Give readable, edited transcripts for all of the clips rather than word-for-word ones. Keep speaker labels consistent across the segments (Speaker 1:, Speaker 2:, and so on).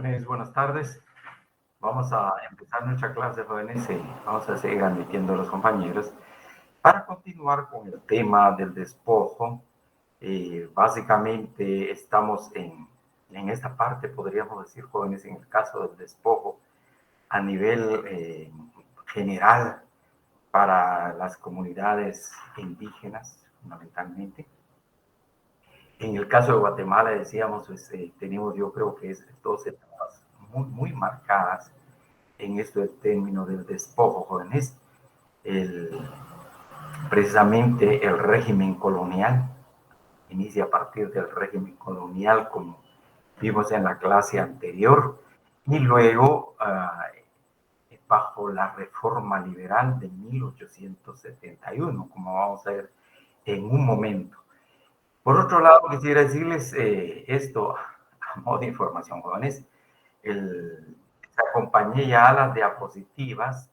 Speaker 1: Jóvenes, buenas tardes. Vamos a empezar nuestra clase, jóvenes, y vamos a seguir admitiendo a los compañeros para continuar con el tema del despojo. Básicamente estamos en esta parte, podríamos decir, jóvenes, en el caso del despojo a nivel general para las comunidades indígenas, fundamentalmente. En el caso de Guatemala, decíamos, pues, tenemos, yo creo que es 12 etapas muy marcadas en esto del término del despojo, jóvenes. Precisamente el régimen colonial inicia a partir del régimen colonial, como vimos en la clase anterior, y luego bajo la reforma liberal de 1871, como vamos a ver en un momento. Por otro lado, quisiera decirles esto a modo de información, jóvenes. Acompañé ya las diapositivas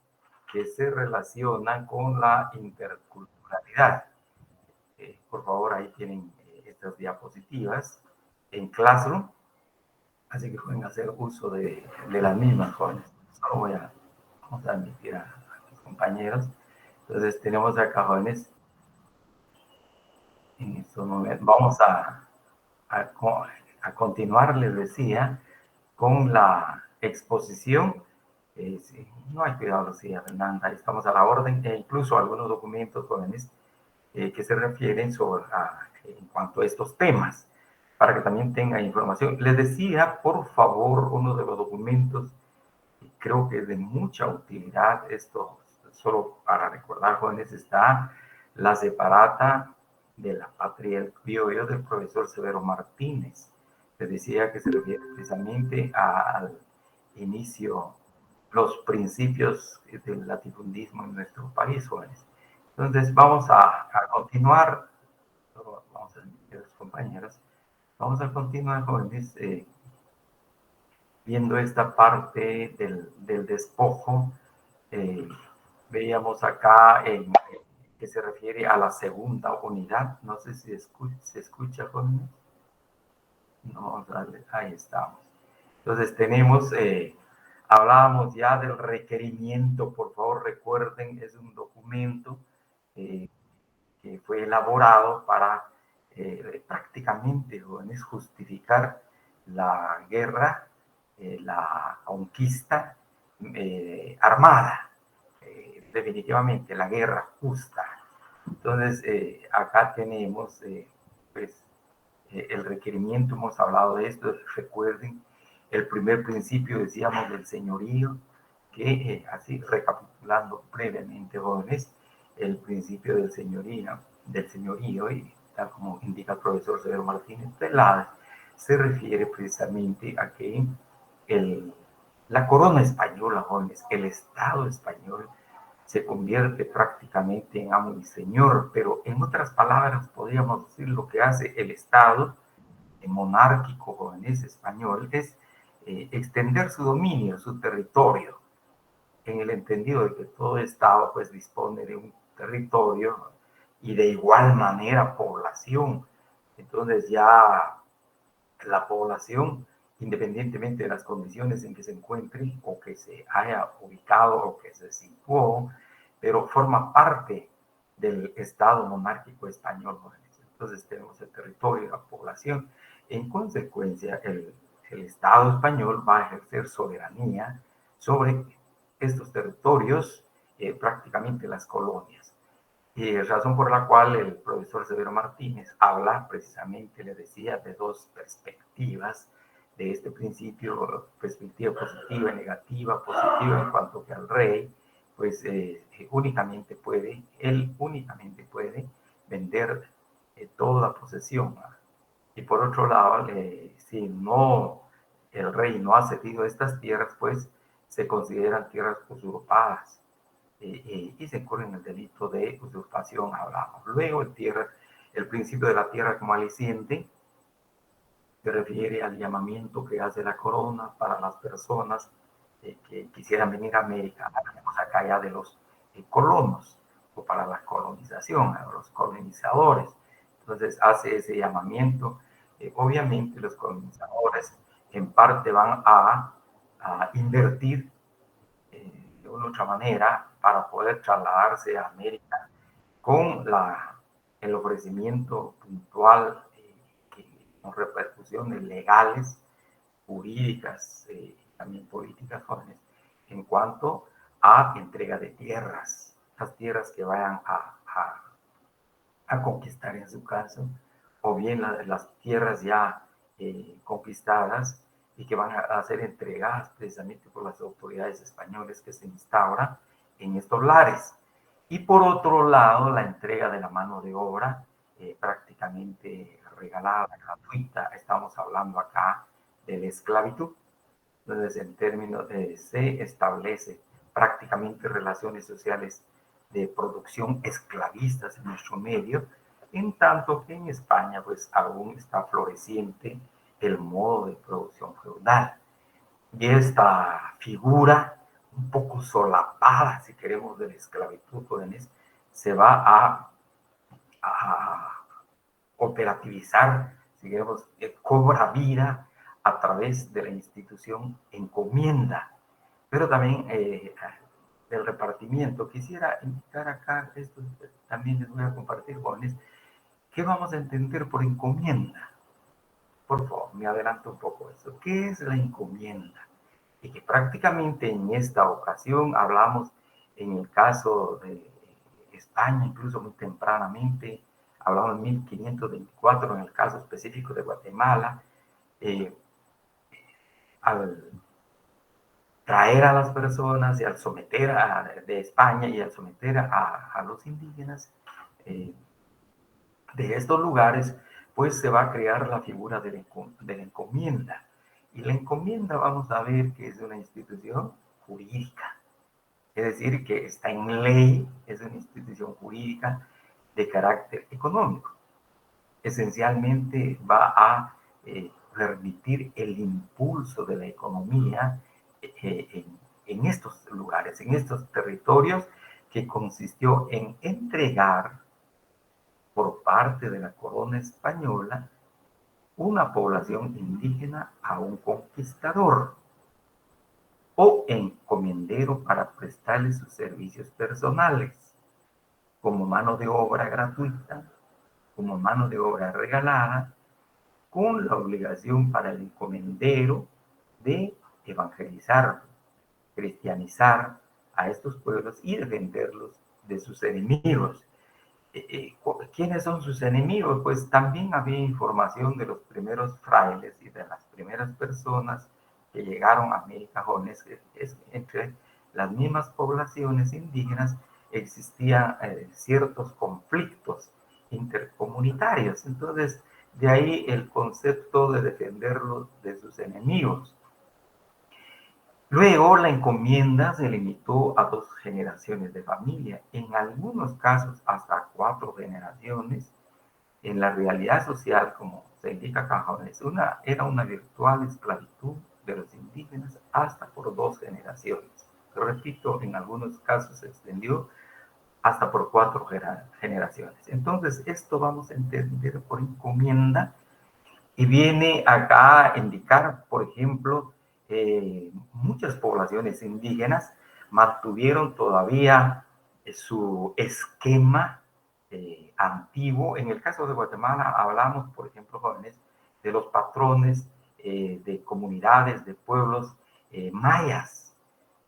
Speaker 1: que se relacionan con la interculturalidad. Por favor, ahí tienen estas diapositivas en Classroom, así que pueden hacer uso de las mismas, jóvenes. Solo vamos a admitir a mis compañeros. Entonces, tenemos acá, jóvenes, en estos momentos, vamos a continuar, les decía, con la exposición. Sí, no hay cuidado, Lucía Fernanda, estamos a la orden, e incluso algunos documentos, jóvenes, que se refieren en cuanto a estos temas, para que también tengan información. Les decía, por favor, uno de los documentos, creo que es de mucha utilidad, esto solo para recordar, jóvenes, está la separata de la patria del criollo del profesor Severo Martínez. Les decía que se refiere precisamente al inicio, los principios del latifundismo en nuestro país, jóvenes. Entonces, vamos a continuar, vamos a los compañeros, vamos a continuar, jóvenes, viendo esta parte del despojo. Veíamos acá que se refiere a la segunda unidad. No sé si se escucha, jóvenes. No, ahí estamos. Entonces tenemos, hablábamos ya del requerimiento, por favor recuerden, es un documento que fue elaborado para prácticamente, jóvenes, justificar la guerra, la conquista armada, definitivamente la guerra justa. Entonces, acá tenemos, pues, el requerimiento, hemos hablado de esto, recuerden, el primer principio, decíamos, del señorío, que así recapitulando brevemente, jóvenes, el principio del señorío, y tal como indica el profesor Severo Martínez Peláez, se refiere precisamente a que la corona española, jóvenes, el Estado español, se convierte prácticamente en amo y señor, pero en otras palabras podríamos decir lo que hace el Estado monárquico, jóvenes, español, es extender su dominio, su territorio, en el entendido de que todo Estado pues dispone de un territorio y de igual manera población. Entonces ya la población, independientemente de las condiciones en que se encuentre o que se haya ubicado o que se situó, pero forma parte del Estado monárquico español. Entonces tenemos el territorio y la población. En consecuencia, el Estado español va a ejercer soberanía sobre estos territorios, prácticamente las colonias. Y razón por la cual el profesor Severo Martínez habla precisamente, le decía, de dos perspectivas de este principio, perspectiva positiva y negativa. Positiva en cuanto que al rey, pues únicamente puede vender toda posesión. Y por otro lado, si no, el rey no ha cedido estas tierras, pues se consideran tierras usurpadas. Y se incurre en el delito de usurpación, hablamos. Luego, el principio de la tierra como aliciente se refiere al llamamiento que hace la corona para las personas que quisieran venir a América, hablamos acá ya de los colonos, o para la colonización, a los colonizadores. Entonces hace ese llamamiento. Obviamente los colonizadores en parte van a invertir de una u otra manera para poder trasladarse a América con el ofrecimiento puntual con repercusiones legales, jurídicas, también políticas jóvenes, en cuanto a entrega de tierras, las tierras que vayan a conquistar en su caso, o bien las tierras ya conquistadas y que van a ser entregadas precisamente por las autoridades españolas que se instauran en estos lares. Y por otro lado, la entrega de la mano de obra prácticamente regalada, gratuita. Estamos hablando acá de la esclavitud. Entonces, en términos, se establece prácticamente relaciones sociales de producción esclavistas en nuestro medio, en tanto que en España pues aún está floreciente el modo de producción feudal. Y esta figura un poco solapada, si queremos, de la esclavitud, jóvenes, se va a operativizar, si queremos, cobra vida a través de la institución encomienda, pero también del repartimiento. Quisiera indicar acá, esto también les voy a compartir, jóvenes, ¿qué vamos a entender por encomienda? Por favor, me adelanto un poco eso. ¿Qué es la encomienda? Y que prácticamente en esta ocasión hablamos en el caso de España, incluso muy tempranamente, hablamos en 1524 en el caso específico de Guatemala, al traer a las personas y al someter de España y al someter a los indígenas de estos lugares, pues se va a crear la figura de la encomienda. Y la encomienda vamos a ver que es una institución jurídica, es decir, que está en ley, es una institución jurídica de carácter económico. Esencialmente va a permitir el impulso de la economía en estos lugares, en estos territorios, que consistió en entregar por parte de la corona española una población indígena a un conquistador o encomendero para prestarle sus servicios personales, como mano de obra gratuita, como mano de obra regalada, con la obligación para el encomendero de evangelizar, cristianizar a estos pueblos y defenderlos de sus enemigos. ¿Quiénes son sus enemigos? Pues también había información de los primeros frailes y de las primeras personas que llegaron a América Jóvenes. Entre las mismas poblaciones indígenas existían ciertos conflictos intercomunitarios. Entonces, de ahí el concepto de defenderlos de sus enemigos. Luego, la encomienda se limitó a 2 generaciones de familia, en algunos casos hasta 4 generaciones. En la realidad social, como se indica acá, era una virtual esclavitud de los indígenas hasta por 2 generaciones. Lo repito, en algunos casos se extendió hasta por 4 generaciones. Entonces, esto vamos a entender por encomienda, y viene acá a indicar, por ejemplo, muchas poblaciones indígenas mantuvieron todavía su esquema antiguo. En el caso de Guatemala hablamos, por ejemplo, jóvenes, de los patrones de comunidades, de pueblos mayas.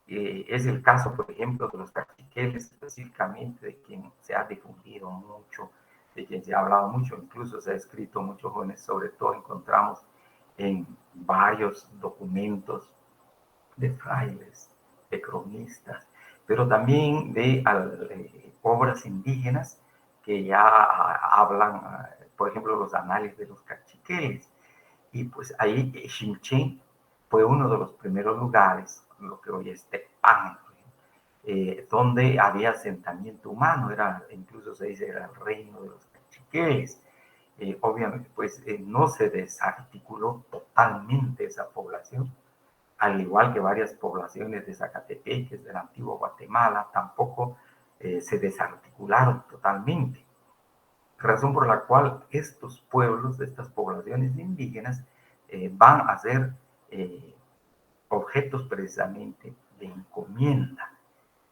Speaker 1: Es el caso, por ejemplo, de los caciqueles, específicamente, de quien se ha difundido mucho, de quien se ha hablado mucho, incluso se ha escrito mucho, jóvenes, sobre todo encontramos en varios documentos de frailes, de cronistas, pero también de obras indígenas que ya hablan, por ejemplo, los anales de los caciqueles. Y pues ahí Xinchen fue uno de los primeros lugares, lo que hoy es Tepán, donde había asentamiento humano, incluso se dice era el reino de los caciqueles. Obviamente, pues no se desarticuló totalmente esa población, al igual que varias poblaciones de Zacatepeques, del antiguo Guatemala, tampoco se desarticularon totalmente. Razón por la cual estos pueblos, estas poblaciones indígenas, van a ser objetos precisamente de encomienda.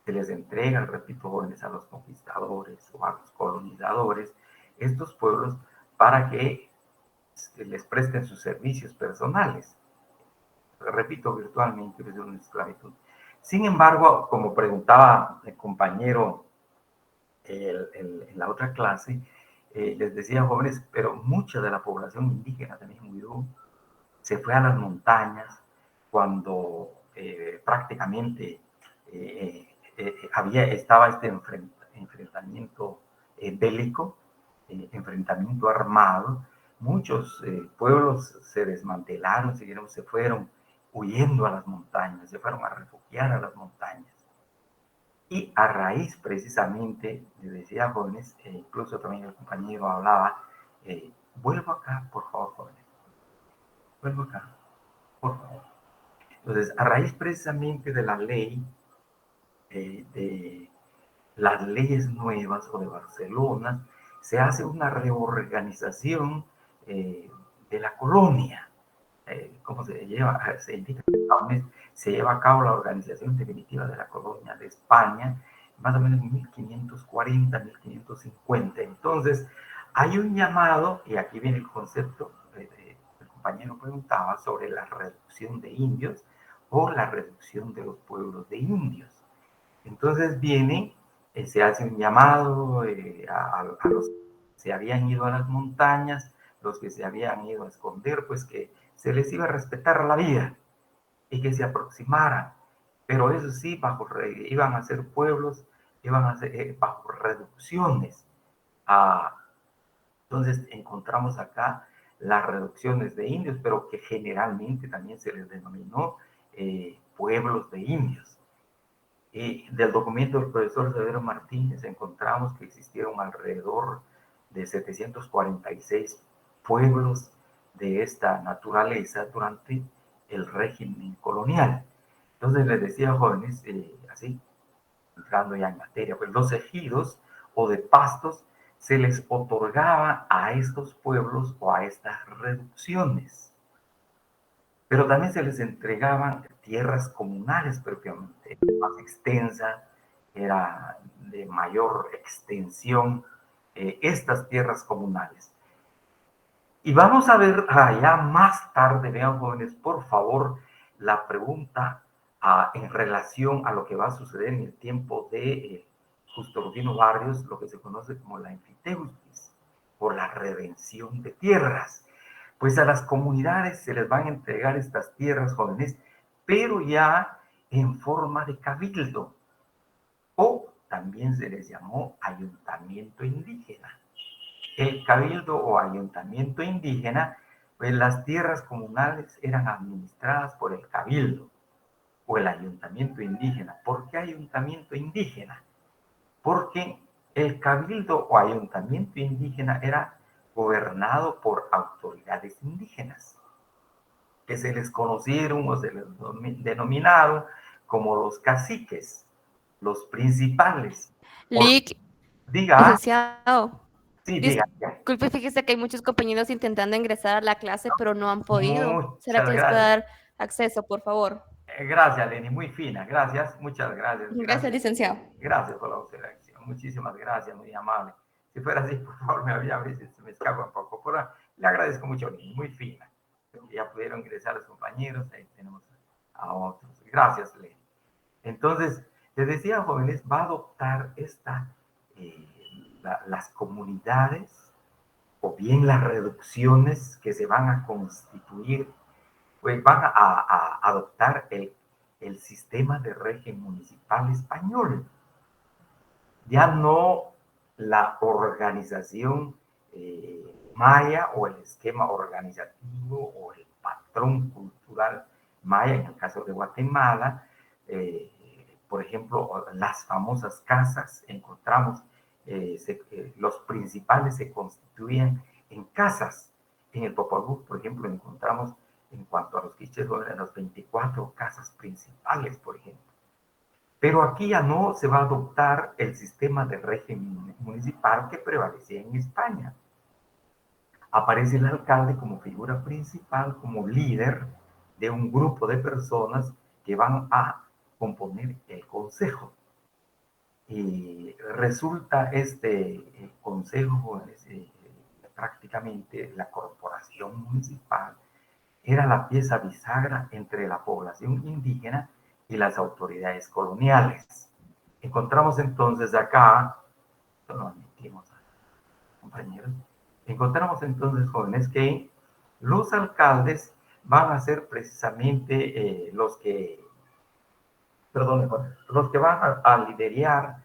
Speaker 1: Se les entrega, repito, jóvenes, a los conquistadores o a los colonizadores, estos pueblos, para que les presten sus servicios personales. Repito, virtualmente desde una esclavitud. Sin embargo, como preguntaba el compañero en la otra clase, les decía, jóvenes, pero mucha de la población indígena también murió, se fue a las montañas cuando prácticamente estaba este enfrentamiento bélico, enfrentamiento armado. Muchos pueblos se desmantelaron, se fueron huyendo a las montañas, se fueron a refugiar a las montañas. Y a raíz precisamente, le decía a jóvenes, incluso también el compañero hablaba, vuelvo acá, por favor, jóvenes, vuelvo acá, por favor. Entonces, a raíz precisamente de la ley, de las leyes nuevas o de Barcelona, se hace una reorganización de la colonia. ¿Cómo se lleva? Se indica que se lleva a cabo la organización definitiva de la colonia de España, más o menos en 1540, 1550. Entonces, hay un llamado, y aquí viene el concepto, el compañero preguntaba sobre la reducción de indios o la reducción de los pueblos de indios. Entonces viene, se hace un llamado a los que se habían ido a las montañas, los que se habían ido a esconder, pues que se les iba a respetar la vida y que se aproximaran. Pero eso sí, iban a ser pueblos, iban a ser bajo reducciones. Ah, entonces encontramos acá las reducciones de indios, pero que generalmente también se les denominó pueblos de indios. Del documento del profesor Severo Martínez encontramos que existieron alrededor de 746 pueblos de esta naturaleza durante el régimen colonial. Entonces les decía, jóvenes, así, entrando ya en materia, pues los ejidos o de pastos se les otorgaba a estos pueblos o a estas reducciones, pero también se les entregaban tierras comunales propiamente, más extensa, era de mayor extensión, estas tierras comunales. Y vamos a ver allá más tarde, vean jóvenes, por favor, la pregunta en relación a lo que va a suceder en el tiempo de Justo Rufino Barrios, lo que se conoce como la enfiteusis, por la redención de tierras. Pues a las comunidades se les van a entregar estas tierras, jóvenes, pero ya en forma de cabildo, o también se les llamó ayuntamiento indígena. El cabildo o ayuntamiento indígena, pues las tierras comunales eran administradas por el cabildo o el ayuntamiento indígena. ¿Por qué ayuntamiento indígena? Porque el cabildo o ayuntamiento indígena era gobernado por autoridades indígenas, que se les conocieron o se les denominaron como los caciques, los principales. Por,
Speaker 2: Lick,
Speaker 1: diga,
Speaker 2: licenciado,
Speaker 1: sí, diga.
Speaker 2: disculpe, fíjese que hay muchos compañeros intentando ingresar a la clase, pero no han podido. ¿Será
Speaker 1: Muchas
Speaker 2: que les puede
Speaker 1: gracias.
Speaker 2: dar acceso, por favor?
Speaker 1: Gracias, Lenny, muy fina, gracias, muchas gracias,
Speaker 2: Gracias,
Speaker 1: gracias,
Speaker 2: licenciado.
Speaker 1: gracias por la observación, muchísimas gracias, muy amable. Si fuera así, por favor, me habría veces se me escapa un poco, pero le agradezco mucho, Lenny, muy fina. Ya pudieron ingresar los compañeros, ahí tenemos a otros. Gracias, Lenny. Entonces, les decía, jóvenes, va a adoptar eh, las comunidades o bien las reducciones que se van a constituir, pues van a adoptar el sistema de régimen municipal español. Ya no la organización maya o el esquema organizativo o el patrón cultural maya, en el caso de Guatemala, por ejemplo, las famosas casas, encontramos, los principales se constituían en casas. En el Popol Vuh, por ejemplo, encontramos en cuanto a los quiches, eran las 24 casas principales, por ejemplo. Pero aquí ya no se va a adoptar el sistema de régimen municipal que prevalecía en España. Aparece el alcalde como figura principal, como líder, de un grupo de personas que van a componer el consejo. Y resulta este consejo, prácticamente la corporación municipal, era la pieza bisagra entre la población indígena y las autoridades coloniales. Encontramos entonces acá, no admitimos compañeros, encontramos entonces, jóvenes, que los alcaldes van a ser precisamente perdón, los que van a liderar,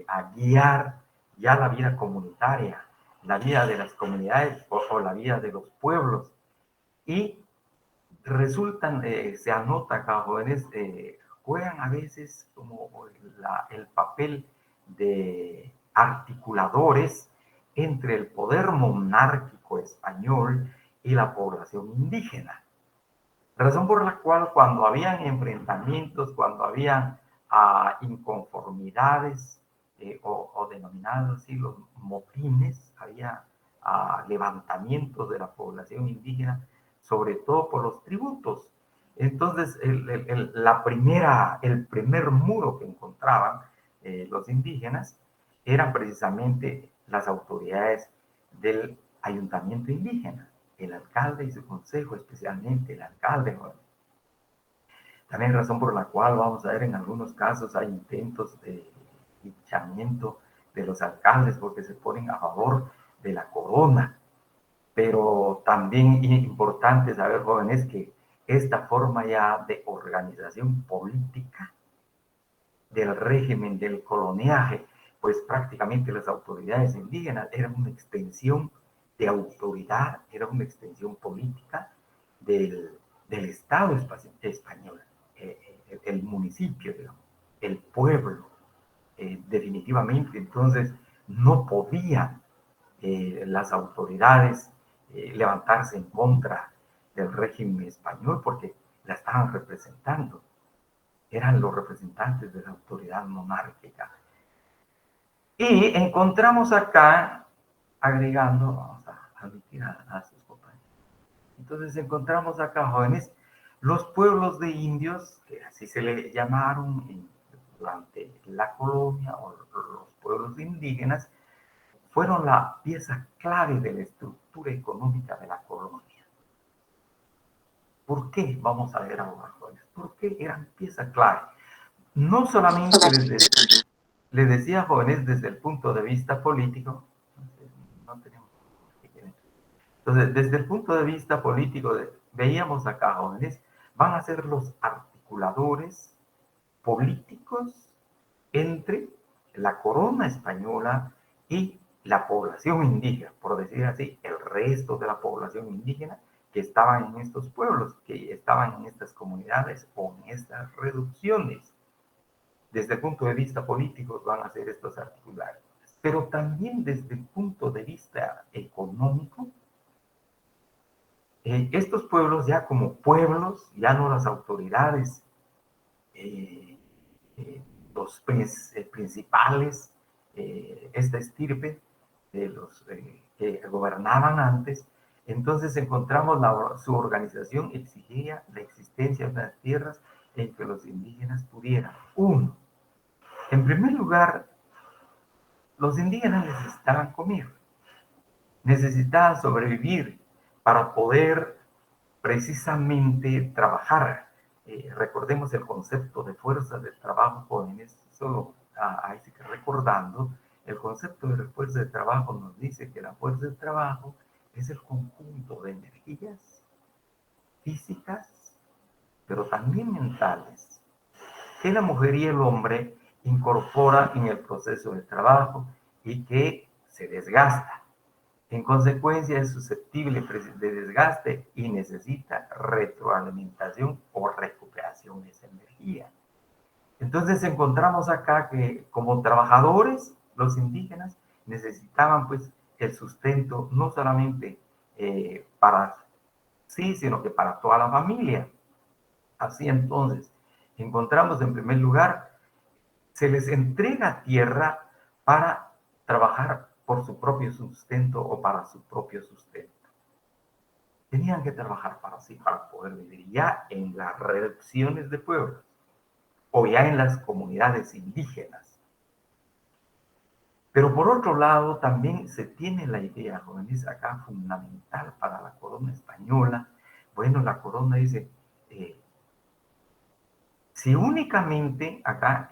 Speaker 1: a guiar ya la vida comunitaria, la vida de las comunidades o la vida de los pueblos. Y resultan, se anota acá, jóvenes, juegan a veces como el papel de articuladores entre el poder monárquico español y la población indígena. Razón por la cual cuando habían enfrentamientos, cuando habían inconformidades o denominados así los motines, había levantamientos de la población indígena, sobre todo por los tributos. Entonces, el primer muro que encontraban los indígenas eran precisamente las autoridades del ayuntamiento indígena, el alcalde y su consejo, especialmente el alcalde. ¿No? También razón por la cual vamos a ver en algunos casos hay intentos de linchamiento de los alcaldes porque se ponen a favor de la corona. Pero también es importante saber, jóvenes, que esta forma ya de organización política del régimen del coloniaje, pues prácticamente las autoridades indígenas eran una extensión de autoridad, era una extensión política del Estado español, el municipio, digamos, el pueblo, definitivamente. Entonces, no podían las autoridades levantarse en contra del régimen español porque la estaban representando. Eran los representantes de la autoridad monárquica. Y encontramos acá, agregando, vamos a admitir a sus compañeros. Entonces encontramos acá, jóvenes, los pueblos de indios, que así se le llamaron durante la colonia, o los pueblos indígenas, fueron la pieza clave de la estructura económica de la colonia. ¿Por qué? Vamos a ver ahora, jóvenes. ¿Por qué eran pieza clave? No solamente les decía, jóvenes, desde el punto de vista político, no tenemos. Entonces, desde el punto de vista político, veíamos acá, jóvenes, van a ser los articuladores políticos entre la corona española y la población indígena, por decir así, el resto de la población indígena que estaban en estos pueblos, que estaban en estas comunidades o en estas reducciones. Desde el punto de vista político van a ser estos articulares, pero también desde el punto de vista económico, estos pueblos ya como pueblos, ya no las autoridades, los principales, esta estirpe de los que gobernaban antes, entonces encontramos su organización exigía la existencia de unas tierras en que los indígenas pudieran, uno, en primer lugar, los indígenas necesitaban comer, necesitaban sobrevivir para poder precisamente trabajar. Recordemos el concepto de fuerza de trabajo, jóvenes, solo hay que recordando, el concepto de fuerza de trabajo nos dice que la fuerza de trabajo es el conjunto de energías físicas, pero también mentales, que la mujer y el hombre incorpora en el proceso de trabajo y que se desgasta. En consecuencia, es susceptible de desgaste y necesita retroalimentación o recuperación de esa energía. Entonces encontramos acá que como trabajadores, los indígenas necesitaban pues el sustento no solamente para sí, sino que para toda la familia. Así entonces, encontramos en primer lugar, se les entrega tierra para trabajar por su propio sustento o para su propio sustento. tenían que trabajar para sí, para poder vivir ya en las reducciones de pueblos o ya en las comunidades indígenas. Pero por otro lado, también se tiene la idea, jóvenes, acá fundamental para la corona española. Bueno, la corona dice, si únicamente acá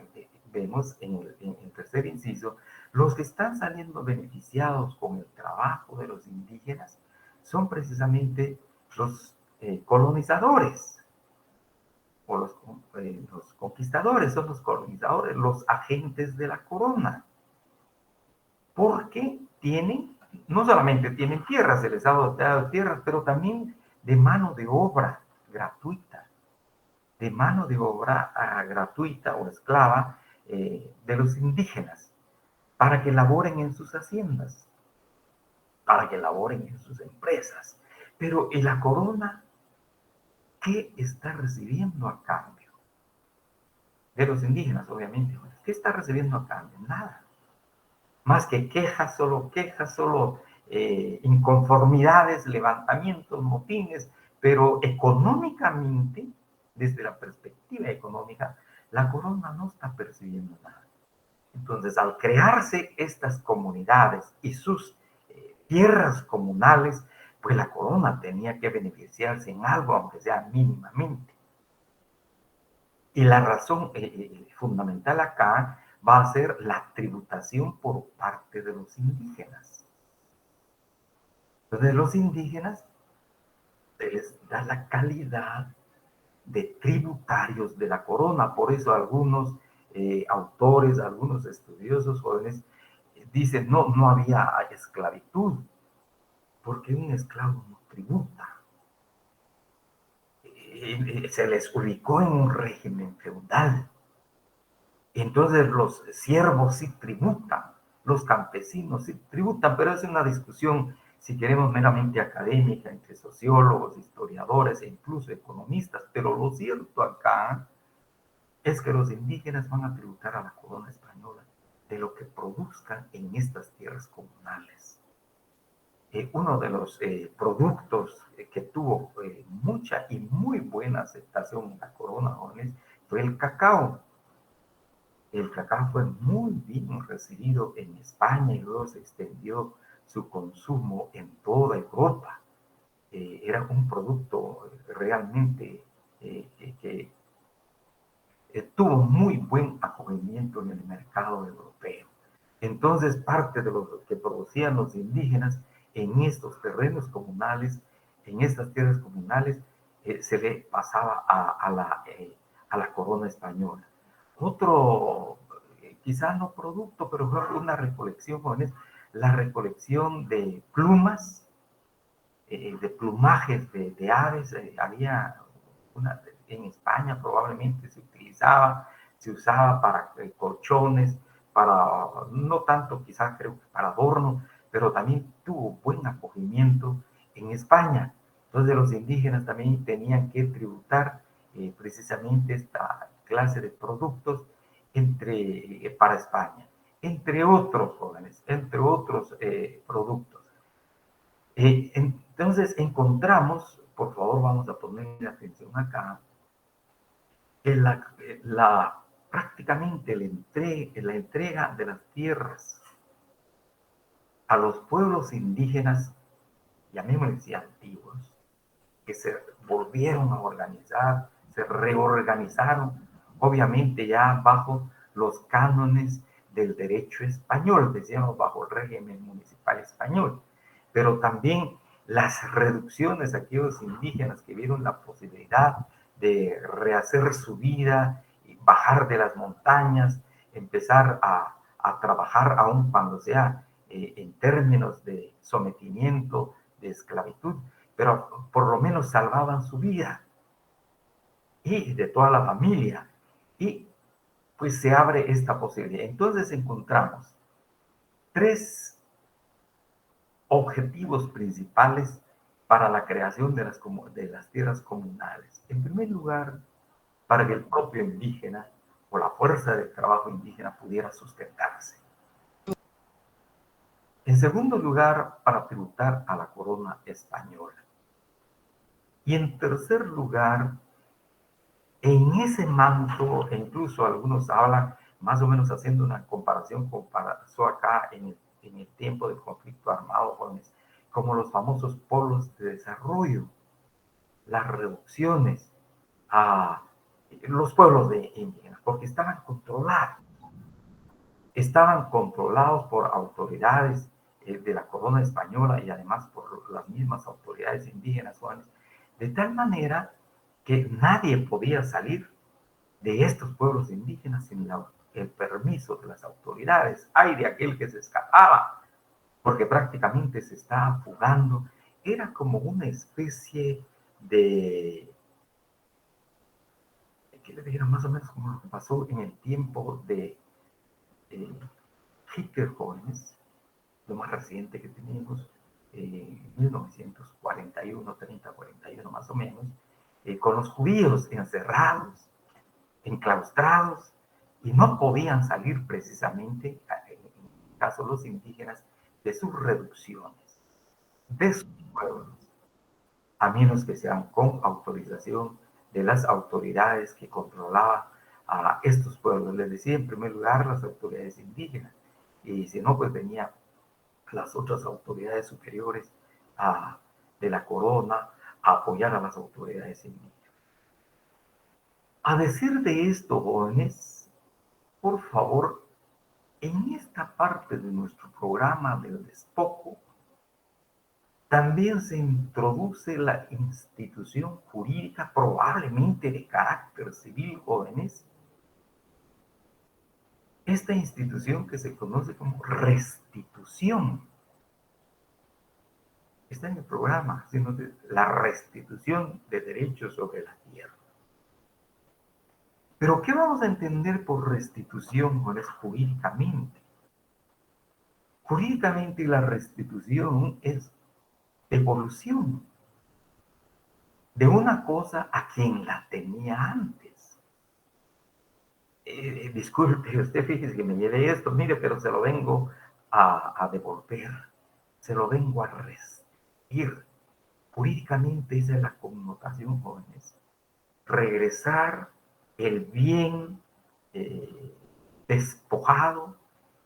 Speaker 1: vemos en el tercer inciso, los que están saliendo beneficiados con el trabajo de los indígenas son precisamente los colonizadores o los conquistadores, son los colonizadores, los agentes de la corona, porque tienen, no solamente tienen tierras, se les ha dotado tierras, pero también de mano de obra gratuita, de mano de obra gratuita o esclava de los indígenas, para que laboren en sus haciendas, para que laboren en sus empresas. Pero ¿y la corona qué está recibiendo a cambio? De los indígenas, obviamente. ¿Qué está recibiendo a cambio? Nada. Más que quejas, solo inconformidades, levantamientos, motines, pero económicamente, desde la perspectiva económica, la corona no está percibiendo nada. Entonces, al crearse estas comunidades y sus tierras comunales, pues la corona tenía que beneficiarse en algo, aunque sea mínimamente. Y la razón fundamental acá va a ser la tributación por parte de los indígenas. Entonces, los indígenas se les da la calidad de tributarios de la corona. Por eso algunos autores, algunos estudiosos jóvenes dicen, no, no había esclavitud, porque un esclavo no tributa. Se les ubicó en un régimen feudal. Entonces los siervos sí tributan, los campesinos sí tributan, pero es una discusión, si queremos, meramente académica entre sociólogos, historiadores e incluso economistas. Pero lo cierto acá es que los indígenas van a tributar a la corona española de lo que produzcan en estas tierras comunales. Uno de los productos que tuvo mucha y muy buena aceptación en la corona, jóvenes, fue el cacao. El cacao fue muy bien recibido en España y luego se extendió su consumo en toda Europa. Era un producto realmente que tuvo muy buen acogimiento en el mercado europeo. Entonces, parte de lo que producían los indígenas en estos terrenos comunales, en estas tierras comunales, se le pasaba a la corona española. Otro, quizá no producto, pero fue una recolección, jóvenes, la recolección de plumas, de plumajes de aves. Había una, en España probablemente se usaba para colchones, para, no tanto quizás creo que para adorno, pero también tuvo buen acogimiento en España. Entonces los indígenas también tenían que tributar precisamente esta clase de productos para España, entre otros jóvenes, entre otros productos. Entonces encontramos, por favor vamos a poner atención acá, que prácticamente la entrega de las tierras a los pueblos indígenas, llamémosles antiguos, que se volvieron a organizar, se reorganizaron, obviamente ya bajo los cánones del derecho español, decíamos bajo el régimen municipal español, pero también las reducciones a aquellos indígenas que vieron la posibilidad de rehacer su vida, bajar de las montañas, empezar a trabajar aún cuando sea en términos de sometimiento, de esclavitud, pero por lo menos salvaban su vida y de toda la familia. Y pues se abre esta posibilidad. Entonces encontramos tres objetivos principales para la creación de las tierras comunales. En primer lugar, para que el propio indígena o la fuerza de trabajo indígena pudiera sustentarse. En segundo lugar, para tributar a la corona española. Y en tercer lugar, en ese manto, e incluso algunos hablan más o menos haciendo una comparación con pasó acá en el tiempo del conflicto armado, jóvenes, como los famosos polos de desarrollo, las reducciones a los pueblos de indígenas, porque estaban controlados por autoridades de la corona española y además por las mismas autoridades indígenas, jóvenes, de tal manera que nadie podía salir de estos pueblos indígenas sin el permiso de las autoridades. Hay de aquel que se escapaba, porque prácticamente se estaba fugando. Era como una especie de, que le dijera más o menos como lo que pasó en el tiempo de Hitler, jóvenes, lo más reciente que tenemos, 1941, 30, 41 más o menos, con los judíos encerrados, enclaustrados, y no podían salir precisamente, en el caso de los indígenas, de sus reducciones, de sus pueblos, a menos que sean con autorización de las autoridades que controlaban a estos pueblos. Les decía en primer lugar las autoridades indígenas, y si no, pues venían las otras autoridades superiores de la corona a apoyar a las autoridades indígenas. A decir de esto, jóvenes, por favor, en esta parte de nuestro programa del despojo, también se introduce la institución jurídica, probablemente de carácter civil, jóvenes. Esta institución que se conoce como restitución. Está en el programa, sino de la restitución de derechos sobre la tierra. Pero, ¿qué vamos a entender por restitución, jóvenes, jurídicamente? Jurídicamente la restitución es devolución de una cosa a quien la tenía antes. Disculpe, usted fíjese que me llevé esto, mire, pero se lo vengo a devolver, se lo vengo a restituir. Jurídicamente esa es la connotación, jóvenes. Regresar el bien despojado,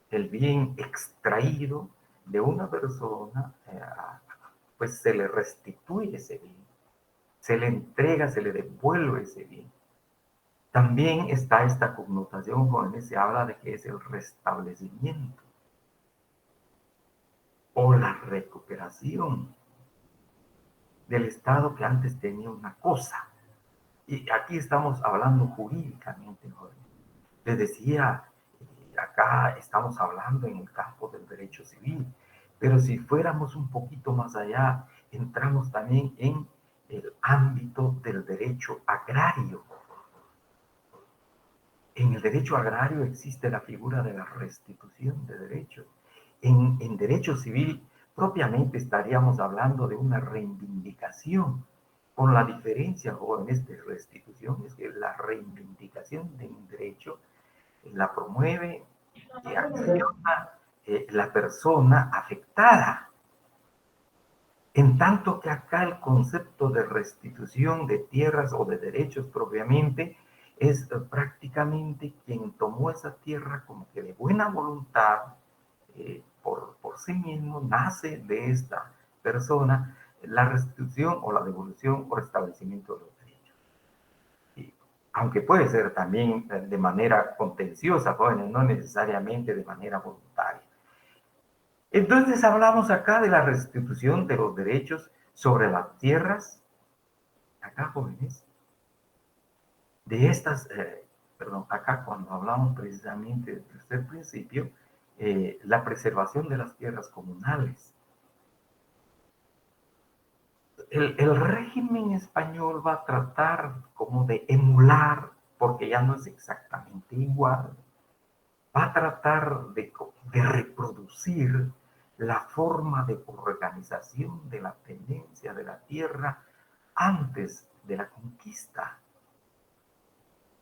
Speaker 1: el bien extraído de una persona, pues se le restituye ese bien, se le entrega, se le devuelve ese bien. También está esta connotación, jóvenes, se habla de que es el restablecimiento o la recuperación del Estado que antes tenía una cosa. Y aquí estamos hablando jurídicamente, jóvenes. Les decía, acá estamos hablando en el campo del derecho civil, pero si fuéramos un poquito más allá, entramos también en el ámbito del derecho agrario. En el derecho agrario existe la figura de la restitución de derechos. En derecho civil propiamente estaríamos hablando de una reivindicación, con la diferencia, jóvenes, de restitución, es que la reivindicación de un derecho la promueve y acciona la persona afectada. En tanto que acá el concepto de restitución de tierras o de derechos propiamente es prácticamente quien tomó esa tierra como que de buena voluntad, por sí mismo, nace de esta persona la restitución o la devolución o restablecimiento de los derechos. Y, aunque puede ser también de manera contenciosa, jóvenes, no necesariamente de manera voluntaria. Entonces hablamos acá de la restitución de los derechos sobre las tierras, acá, jóvenes, de estas, perdón, acá cuando hablamos precisamente del tercer principio, la preservación de las tierras comunales. El régimen español va a tratar como de emular, porque ya no es exactamente igual, va a tratar de reproducir la forma de organización de la tenencia de la tierra antes de la conquista.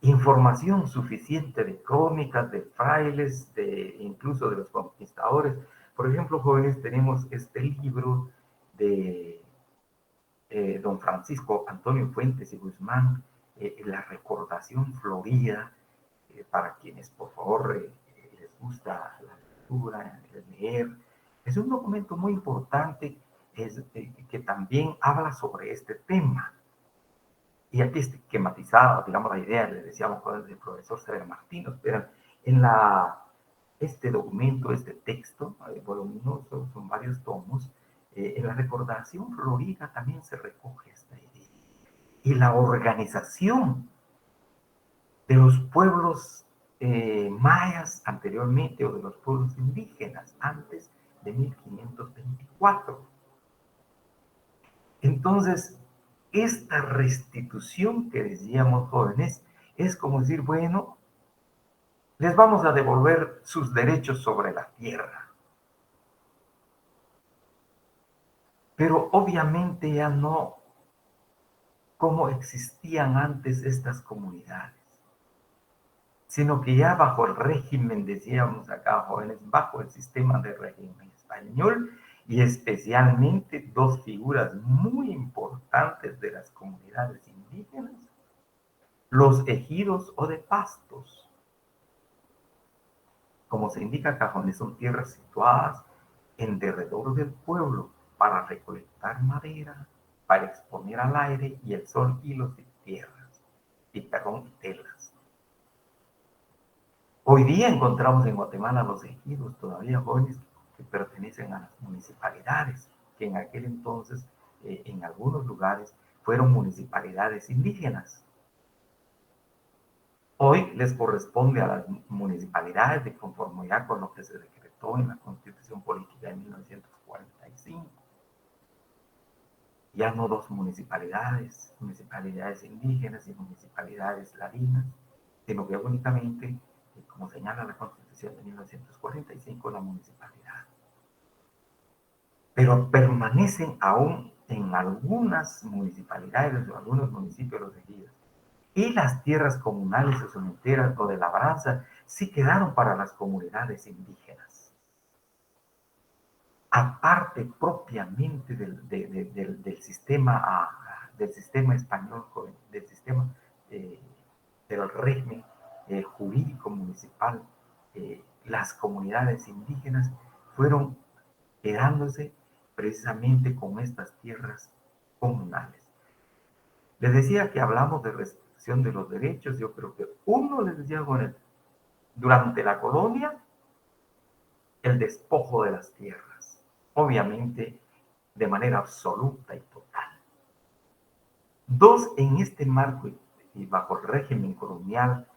Speaker 1: Información suficiente de crónicas, de frailes, incluso de los conquistadores. Por ejemplo, jóvenes, tenemos este libro de don Francisco Antonio Fuentes y Guzmán, La recordación florida, para quienes por favor les gusta la lectura, leer. Es un documento muy importante que también habla sobre este tema. Y aquí esquematizada, digamos, la idea, le decíamos con el profesor Severo Martínez, pero en este documento, este texto, voluminoso, son varios tomos, en la recordación florida también se recoge esta idea. Y la organización de los pueblos mayas anteriormente o de los pueblos indígenas antes de 1524. Entonces, esta restitución que decíamos jóvenes es como decir, bueno, les vamos a devolver sus derechos sobre la tierra. Pero obviamente ya no como existían antes estas comunidades, sino que ya bajo el régimen, decíamos acá jóvenes, bajo el sistema de régimen español, y especialmente dos figuras muy importantes de las comunidades indígenas, los ejidos o de pastos. Como se indica acá, jóvenes, son tierras situadas en derredor del pueblo para recolectar madera, para exponer al aire y el sol hilos de tierras, y telas. Hoy día encontramos en Guatemala los ejidos todavía jóvenes que pertenecen a las municipalidades, que en aquel entonces, en algunos lugares, fueron municipalidades indígenas. Hoy les corresponde a las municipalidades de conformidad con lo que se decretó en la Constitución Política de 1945. Ya no dos municipalidades, municipalidades indígenas y municipalidades ladinas, sino que únicamente, como señala la Constitución de 1945, la municipalidad. Pero permanecen aún en algunas municipalidades o algunos municipios los ejidos. Y las tierras comunales o cementeras o de labranza sí quedaron para las comunidades indígenas. Aparte propiamente del sistema español, del sistema del régimen jurídico municipal, las comunidades indígenas fueron quedándose precisamente con estas tierras comunales. Les decía que hablamos de restricción de los derechos. Yo creo que uno les decía, bueno, durante la colonia, el despojo de las tierras, obviamente de manera absoluta y total. Dos, en este marco y bajo el régimen colonial,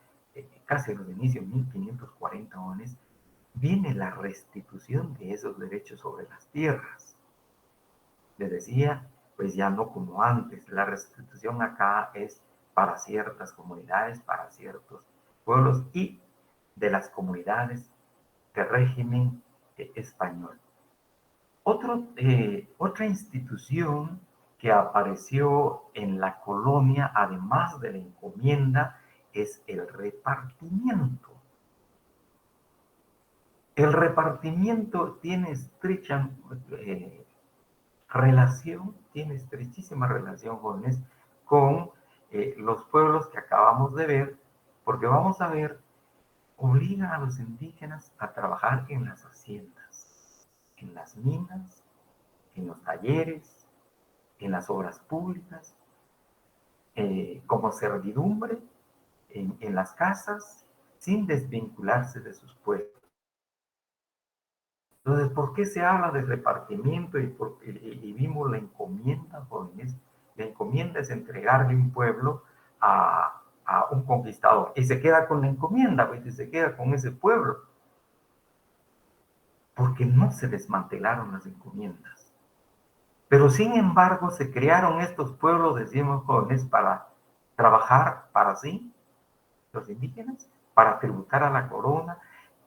Speaker 1: casi a los inicios de 1540, viene la restitución de esos derechos sobre las tierras. Les decía, pues ya no como antes, la restitución acá es para ciertas comunidades, para ciertos pueblos y de las comunidades de régimen español. Otra institución que apareció en la colonia, además de la encomienda, es el repartimiento. El repartimiento tiene estrecha tiene estrechísima relación, jóvenes, con los pueblos que acabamos de ver, porque vamos a ver, obliga a los indígenas a trabajar en las haciendas, en las minas, en los talleres, en las obras públicas, como servidumbre, en las casas, sin desvincularse de sus pueblos. Entonces, ¿por qué se habla de repartimiento y vimos la encomienda, jóvenes? La encomienda es entregarle un pueblo a un conquistador y se queda con la encomienda, pues, y se queda con ese pueblo, porque no se desmantelaron las encomiendas. Pero sin embargo, se crearon estos pueblos, decimos jóvenes, para trabajar para sí, los indígenas, para tributar a la corona,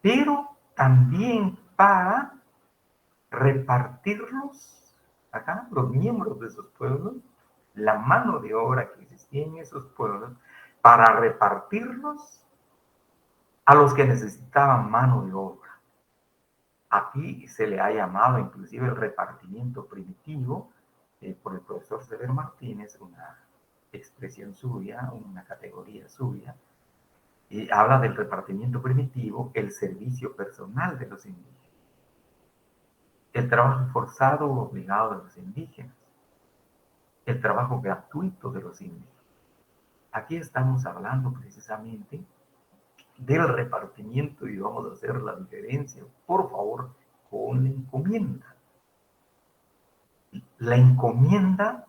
Speaker 1: pero también para repartirlos, acá, los miembros de esos pueblos, la mano de obra que existía en esos pueblos, para repartirlos a los que necesitaban mano de obra. Aquí se le ha llamado inclusive el repartimiento primitivo, por el profesor Severo Martínez, una expresión suya, una categoría suya, y habla del repartimiento primitivo, el servicio personal de los indígenas, el trabajo forzado o obligado de los indígenas, el trabajo gratuito de los indígenas. Aquí estamos hablando precisamente del repartimiento y vamos a hacer la diferencia, por favor, con la encomienda. La encomienda,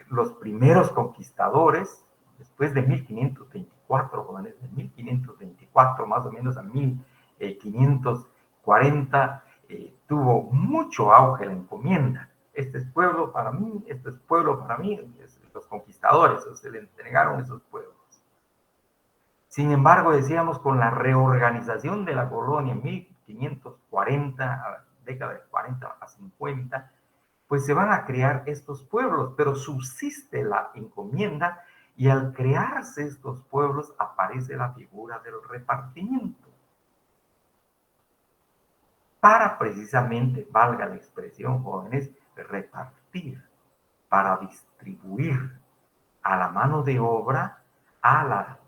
Speaker 1: los primeros conquistadores, después de 1524, jóvenes, de 1524 más o menos a 1540, tuvo mucho auge la encomienda. Este es pueblo para mí, este es pueblo para mí, los conquistadores se le entregaron esos pueblos. Sin embargo, decíamos, con la reorganización de la colonia en 1540, década de 40 a 50, pues se van a crear estos pueblos, pero subsiste la encomienda y al crearse estos pueblos aparece la figura del repartimiento. Para precisamente, valga la expresión, jóvenes, repartir, para distribuir a la mano de obra, a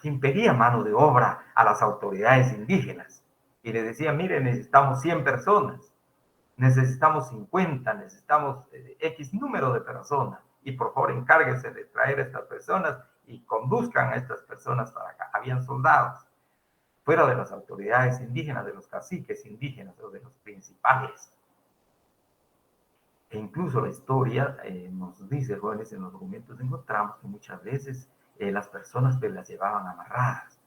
Speaker 1: quien pedía mano de obra, a las autoridades indígenas. Y les decía, mire, necesitamos 100 personas, necesitamos 50, necesitamos X número de personas. Y por favor, encárguese de traer a estas personas y conduzcan a estas personas para acá. Habían soldados, fuera de las autoridades indígenas, de los caciques indígenas o de los principales. E incluso la historia nos dice, jóvenes, en los documentos encontramos que muchas veces las personas pues, las llevaban amarradas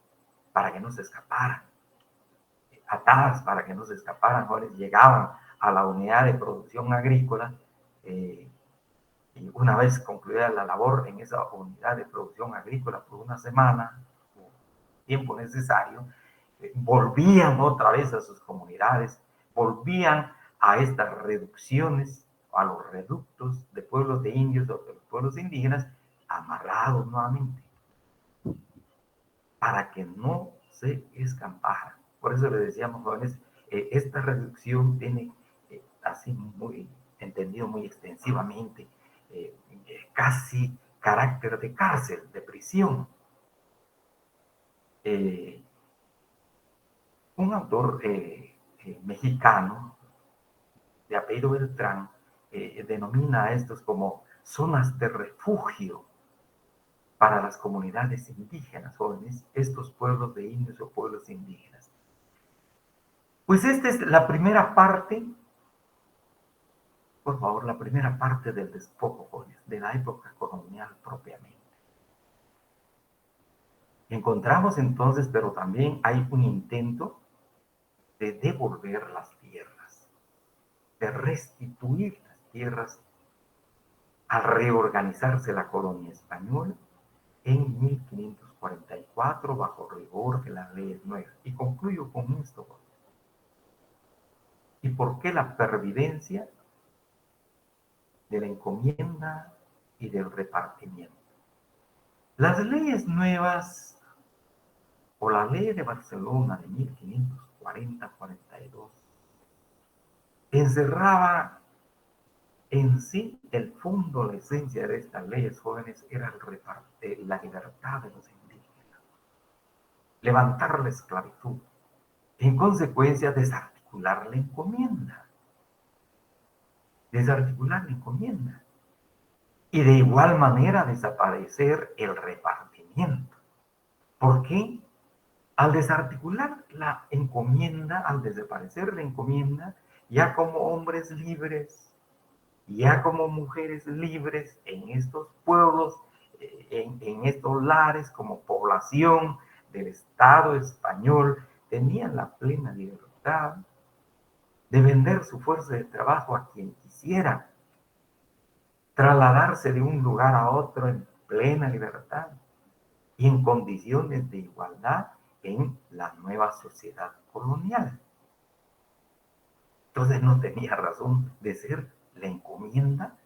Speaker 1: para que no se escaparan, atadas para que no se escaparan, jóvenes, llegaban a la unidad de producción agrícola y una vez concluida la labor en esa unidad de producción agrícola por una semana, o tiempo necesario, volvían otra vez a sus comunidades, volvían a estas reducciones, a los reductos de pueblos de indios o de los pueblos indígenas, amarrados nuevamente, para que no se escaparan. Por eso le decíamos, jóvenes, esta reducción tiene así muy entendido muy extensivamente, casi carácter de cárcel, de prisión. Un autor mexicano de apellido Beltrán denomina a estos como zonas de refugio para las comunidades indígenas, jóvenes, estos pueblos de indios o pueblos indígenas. Pues esta es la primera parte, por favor, la primera parte del despojo, jóvenes, de la época colonial propiamente. Encontramos entonces, pero también hay un intento de devolver las tierras, de restituir las tierras al reorganizarse la colonia española en 1544 bajo rigor de las leyes nuevas. Y concluyo con esto. ¿Y por qué la pervivencia de la encomienda y del repartimiento? Las leyes nuevas o la ley de Barcelona de 1540-42 encerraba en sí el fondo, la esencia de estas leyes, jóvenes, era la libertad de los indígenas, levantar la esclavitud, en consecuencia desarticular la encomienda, y de igual manera desaparecer el repartimiento. ¿Por qué? Al desarticular la encomienda, al desaparecer la encomienda, ya como hombres libres, ya como mujeres libres en estos pueblos, en estos lares, como población del Estado español, tenían la plena libertad de vender su fuerza de trabajo a quien quisiera, trasladarse de un lugar a otro en plena libertad y en condiciones de igualdad en la nueva sociedad colonial. Entonces no tenía razón de ser la encomienda,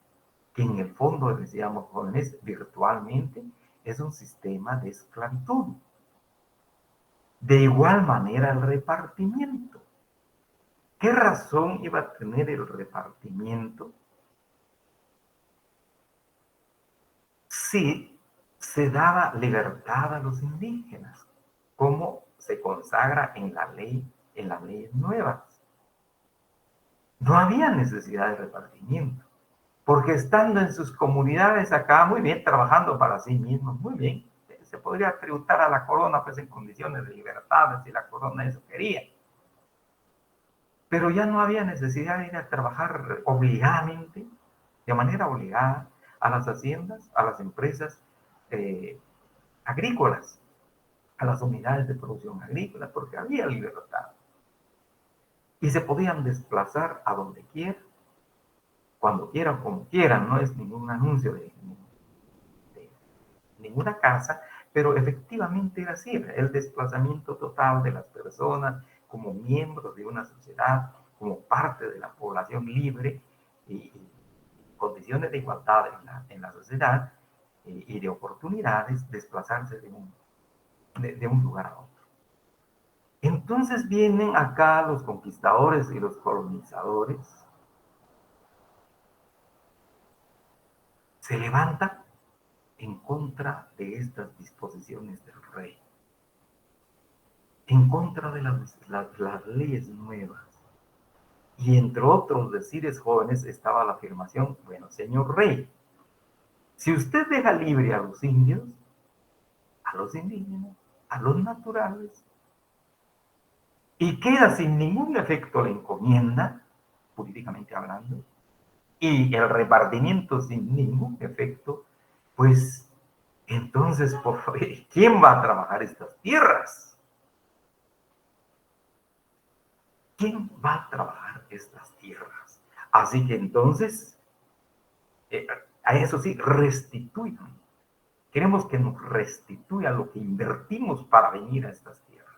Speaker 1: que en el fondo, decíamos jóvenes, virtualmente es un sistema de esclavitud. De igual manera el repartimiento. ¿Qué razón iba a tener el repartimiento sí se daba libertad a los indígenas, como se consagra en la ley, en las leyes nuevas. No había necesidad de repartimiento, porque estando en sus comunidades acá, muy bien, trabajando para sí mismos, muy bien, se podría tributar a la corona pues en condiciones de libertad, si la corona eso quería. Pero ya no había necesidad de ir a trabajar obligadamente, de manera obligada, a las haciendas, a las empresas agrícolas, a las unidades de producción agrícola, porque había libertad. Y se podían desplazar a donde quieran, cuando quieran, como quieran, no es ningún anuncio de ninguna casa, pero efectivamente era así, el desplazamiento total de las personas como miembros de una sociedad, como parte de la población libre y condiciones de igualdad en la sociedad y de oportunidades, desplazarse de un lugar a otro. Entonces vienen acá los conquistadores y los colonizadores, se levantan en contra de estas disposiciones del rey, en contra de las leyes nuevas. Y entre otros decires jóvenes estaba la afirmación, bueno, señor rey, si usted deja libre a los indios, a los indígenas, a los naturales, y queda sin ningún efecto la encomienda, jurídicamente hablando, y el repartimiento sin ningún efecto, pues entonces, por favor, ¿quién va a trabajar estas tierras? ¿Quién va a trabajar estas tierras? Así que entonces, a eso sí, restituyan. Queremos que nos restituya lo que invertimos para venir a estas tierras.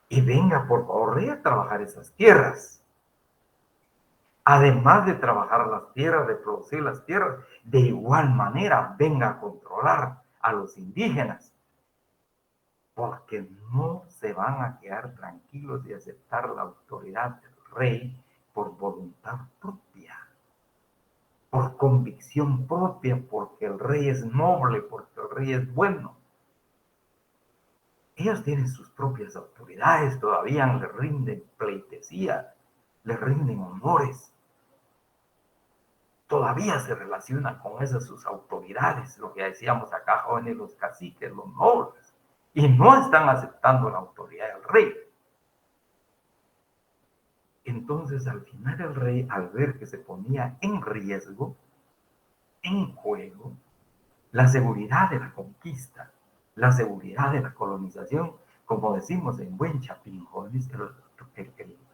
Speaker 1: Y venga, por favor, a trabajar esas tierras. Además de trabajar las tierras, de producir las tierras, de igual manera venga a controlar a los indígenas, porque no se van a quedar tranquilos y aceptar la autoridad del rey por voluntad propia, por convicción propia, porque el rey es noble, porque el rey es bueno. Ellos tienen sus propias autoridades, todavía le rinden pleitesía, le rinden honores. Todavía se relacionan con esas sus autoridades, lo que decíamos acá, jóvenes, los caciques, los nobles, y no están aceptando la autoridad del rey. Entonces, al final el rey, al ver que se ponía en riesgo, en juego, la seguridad de la conquista, la seguridad de la colonización, como decimos en buen chapín, jóvenes,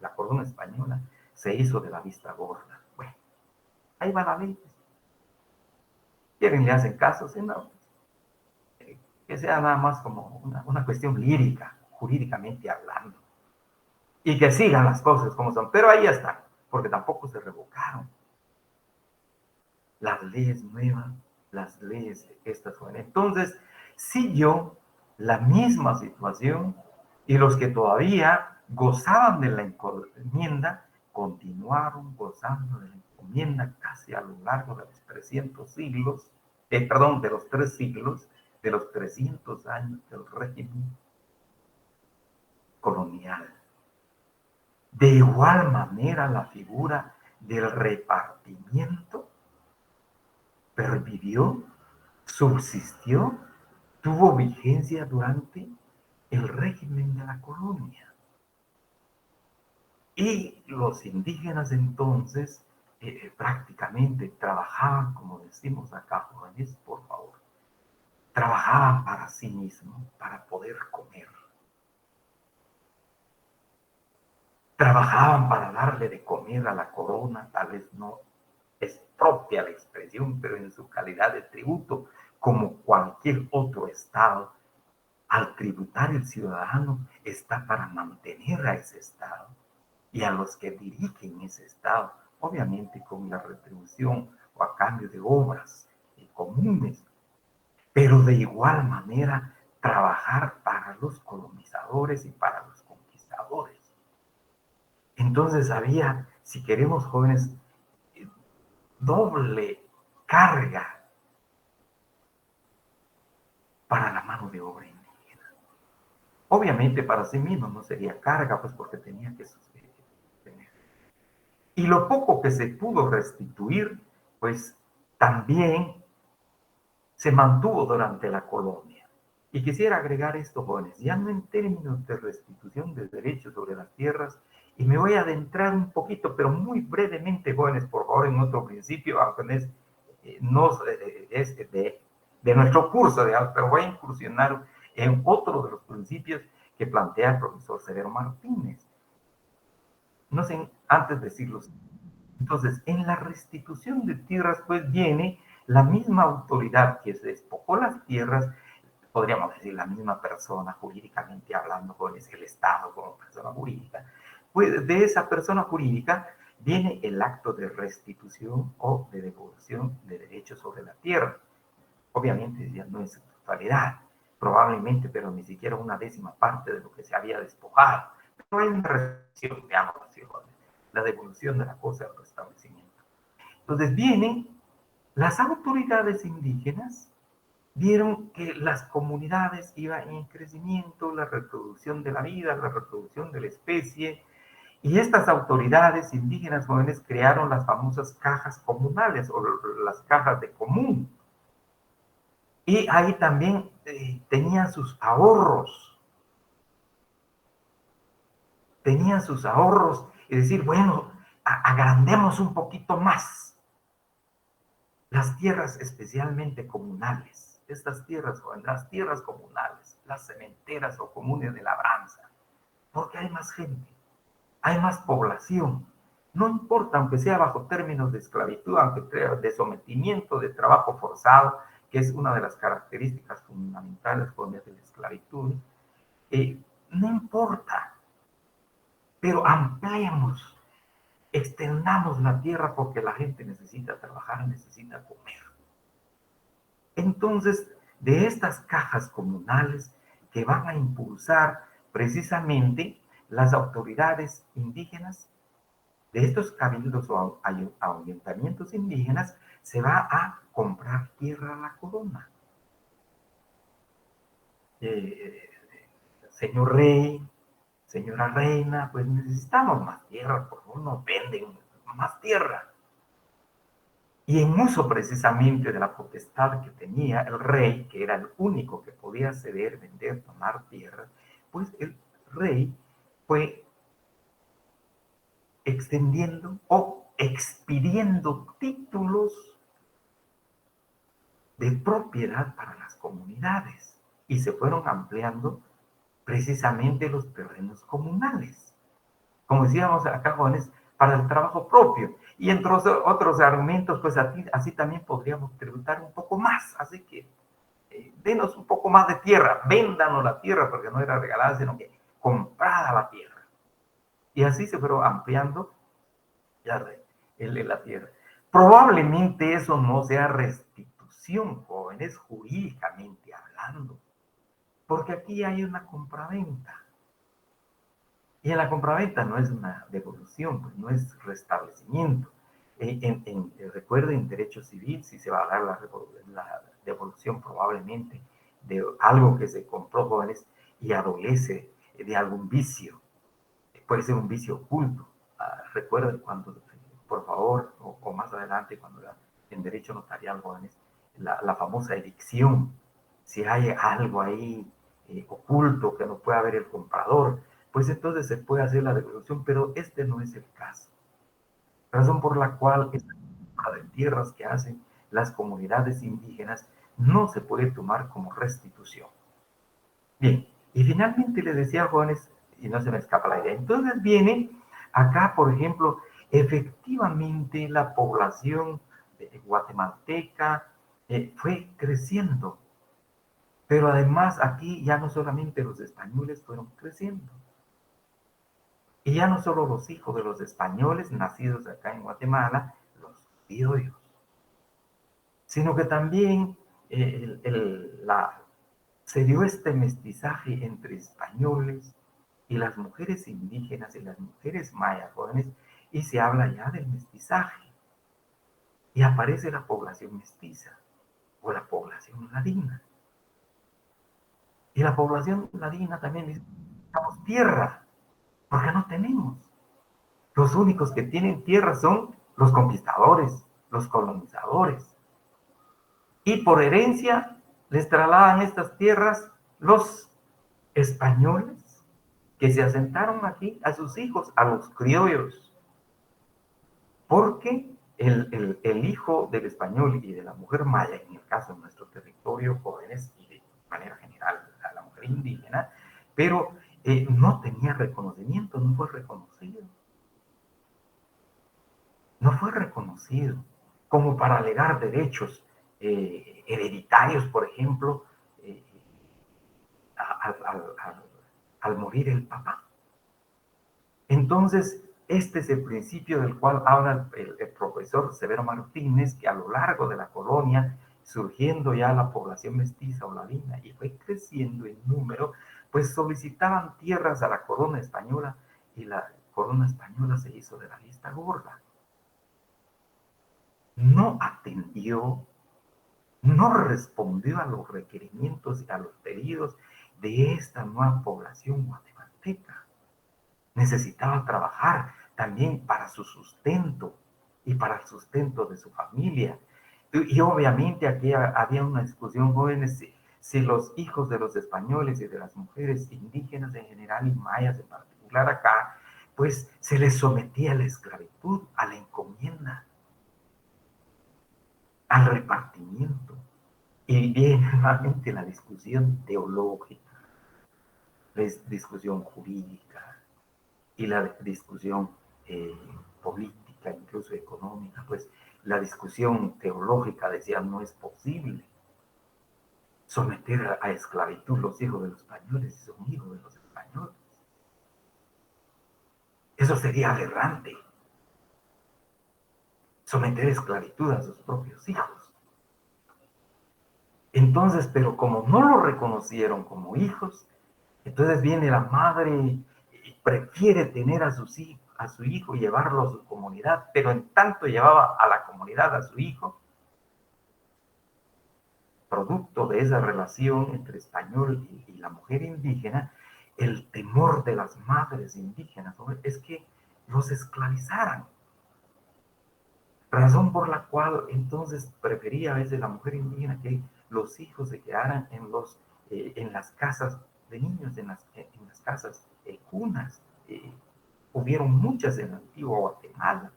Speaker 1: la corona española se hizo de la vista gorda. Bueno, ahí va la ley. Quieren le hacen caso, si no, que sea nada más como una cuestión lírica, jurídicamente hablando, y que sigan las cosas como son, pero ahí están, porque tampoco se revocaron las leyes nuevas, las leyes estas jóvenes. Entonces, siguió la misma situación y los que todavía gozaban de la encomienda continuaron gozando de la encomienda casi a lo largo de los 300 siglos, perdón, de los 3 siglos, de los 300 años del régimen colonial. De igual manera, la figura del repartimiento pervivió, subsistió, tuvo vigencia durante el régimen de la colonia. Y los indígenas entonces prácticamente trabajaban, como decimos acá, jóvenes, por favor, trabajaban para sí mismos, para poder comer. Trabajaban para darle de comer a la corona, tal vez no es propia la expresión, pero en su calidad de tributo, como cualquier otro estado, al tributar el ciudadano está para mantener a ese estado y a los que dirigen ese estado, obviamente con la retribución o a cambio de obras comunes, pero de igual manera trabajar para los colonizadores y para los conquistadores. Entonces había, si queremos jóvenes, doble carga para la mano de obra indígena. Obviamente para sí mismo no sería carga, pues porque tenía que sostener. Y lo poco que se pudo restituir, pues también se mantuvo durante la colonia. Y quisiera agregar esto, jóvenes, ya no en términos de restitución de derechos sobre las tierras, y me voy a adentrar un poquito, pero muy brevemente, jóvenes, por favor, en otro principio, aunque es de nuestro curso, pero voy a incursionar en otro de los principios que plantea el profesor Severo Martínez. No sé, antes de decirlos. Entonces, en la restitución de tierras, pues viene la misma autoridad que se despojó las tierras, podríamos decir la misma persona jurídicamente hablando, con el Estado como persona jurídica, pues de esa persona jurídica viene el acto de restitución o de devolución de derechos sobre la tierra. Obviamente ya no es su totalidad, probablemente, pero ni siquiera una décima parte de lo que se había despojado. Pero hay una restitución, digamos así, la devolución de la cosa al restablecimiento. Entonces vienen las autoridades indígenas, vieron que las comunidades iban en crecimiento, la reproducción de la vida, la reproducción de la especie, y estas autoridades indígenas jóvenes crearon las famosas cajas comunales o las cajas de común. Y ahí también tenían sus ahorros, y decir, bueno, agrandemos un poquito más las tierras especialmente comunales, estas tierras, las tierras comunales, las cementeras o comunes de labranza, porque hay más gente, hay más población. No importa, aunque sea bajo términos de esclavitud, aunque de sometimiento, de trabajo forzado, que es una de las características fundamentales de la esclavitud, no importa, pero ampliemos, extendamos la tierra porque la gente necesita trabajar, necesita comer. Entonces, de estas cajas comunales que van a impulsar precisamente las autoridades indígenas, de estos cabildos o ayuntamientos indígenas, se va a comprar tierra a la corona. Señor rey, señora reina, pues necesitamos más tierra, por favor nos venden más tierra. Y en uso precisamente de la potestad que tenía el rey, que era el único que podía ceder, vender, tomar tierra, pues el rey fue extendiendo o expidiendo títulos de propiedad para las comunidades y se fueron ampliando precisamente los terrenos comunales. Como decíamos acá, jóvenes, para el trabajo propio. Y entre otros argumentos, pues así también podríamos tributar un poco más. Así que denos un poco más de tierra, véndanos la tierra, porque no era regalada, sino que comprada la tierra. Y así se fueron ampliando la tierra. Probablemente eso no sea restitución, jóvenes, jurídicamente hablando, porque aquí hay una compraventa. Y en la compraventa no es una devolución, pues no es restablecimiento. Recuerden, en derecho civil, si se va a dar la devolución probablemente de algo que se compró, jóvenes, y adolece de algún vicio. Puede ser un vicio oculto. Recuerden cuando, por favor, o más adelante, cuando en derecho notarial, jóvenes, la famosa evicción. Si hay algo ahí oculto que no pueda ver el comprador, pues entonces se puede hacer la devolución, pero este no es el caso. Razón por la cual esta compra de tierras que hacen las comunidades indígenas no se puede tomar como restitución. Bien, y finalmente les decía, jóvenes, y no se me escapa la idea, entonces viene acá, por ejemplo, efectivamente la población guatemalteca fue creciendo, pero además aquí ya no solamente los españoles fueron creciendo, y ya no solo los hijos de los españoles nacidos acá en Guatemala, los criollos, sino que también se dio este mestizaje entre españoles y las mujeres indígenas y las mujeres mayas jóvenes, y se habla ya del mestizaje. Y aparece la población mestiza o la población ladina. Y la población ladina también dice, necesitamos tierra, porque no tenemos. Los únicos que tienen tierra son los conquistadores, los colonizadores. Y por herencia les trasladan estas tierras los españoles que se asentaron aquí a sus hijos, a los criollos. Porque el hijo del español y de la mujer maya, en el caso de nuestro territorio, jóvenes y de manera general a la mujer indígena, pero no tenía reconocimiento, no fue reconocido. No fue reconocido como para alegar derechos hereditarios, por ejemplo, eh, al morir el papá. Entonces, este es el principio del cual habla el profesor Severo Martínez, que a lo largo de la colonia, surgiendo ya la población mestiza o ladina, y fue creciendo en número, pues solicitaban tierras a la corona española, y la corona española se hizo de la vista gorda. No atendió, no respondió a los requerimientos y a los pedidos de esta nueva población guatemalteca. Necesitaba trabajar también para su sustento y para el sustento de su familia. Y obviamente aquí había una discusión, jóvenes, si los hijos de los españoles y de las mujeres indígenas en general y mayas en particular acá, pues se les sometía a la esclavitud, a la encomienda, al repartimiento. Y viene nuevamente la discusión teológica, la discusión jurídica y la discusión política, incluso económica. Pues la discusión teológica decía, no es posible someter a esclavitud los hijos de los españoles si son hijos de los españoles. Eso sería aberrante, someter a esclavitud a sus propios hijos. Entonces, pero como no lo reconocieron como hijos, entonces viene la madre y prefiere tener a su hijo y llevarlo a su comunidad, pero en tanto llevaba a la comunidad a su hijo, producto de esa relación entre español y la mujer indígena, el temor de las madres indígenas es que los esclavizaran. Razón por la cual entonces prefería a veces la mujer indígena que los hijos se quedaran en las casas de niños, en las casas cunas. Hubieron muchas en la antigua Guatemala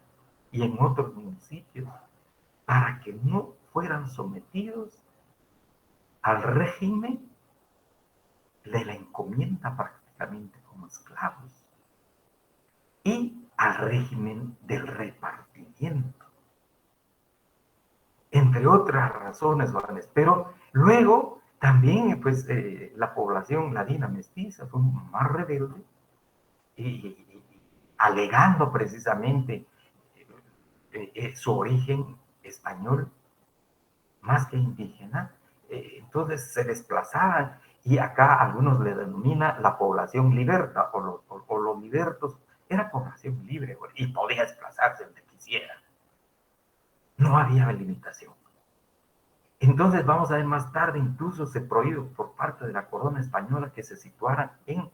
Speaker 1: y en otros municipios, para que no fueran sometidos al régimen de la encomienda prácticamente como esclavos y al régimen del repartimiento, entre otras razones, jóvenes. Pero luego también, pues, la población ladina mestiza fue más rebelde y alegando precisamente su origen español más que indígena, entonces se desplazaban y acá algunos le denominan la población liberta o los libertos. Era población libre y podía desplazarse donde quisiera. No había limitación. Entonces vamos a ver más tarde, incluso se prohibió por parte de la corona española que se situaran en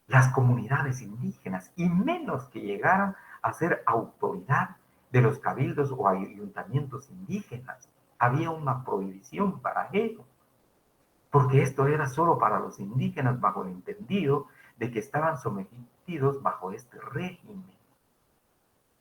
Speaker 1: las comunidades indígenas y menos que llegaran a ser autoridad de los cabildos o ayuntamientos indígenas. Había una prohibición para ello, porque esto era solo para los indígenas bajo el entendido de que estaban sometidos bajo este régimen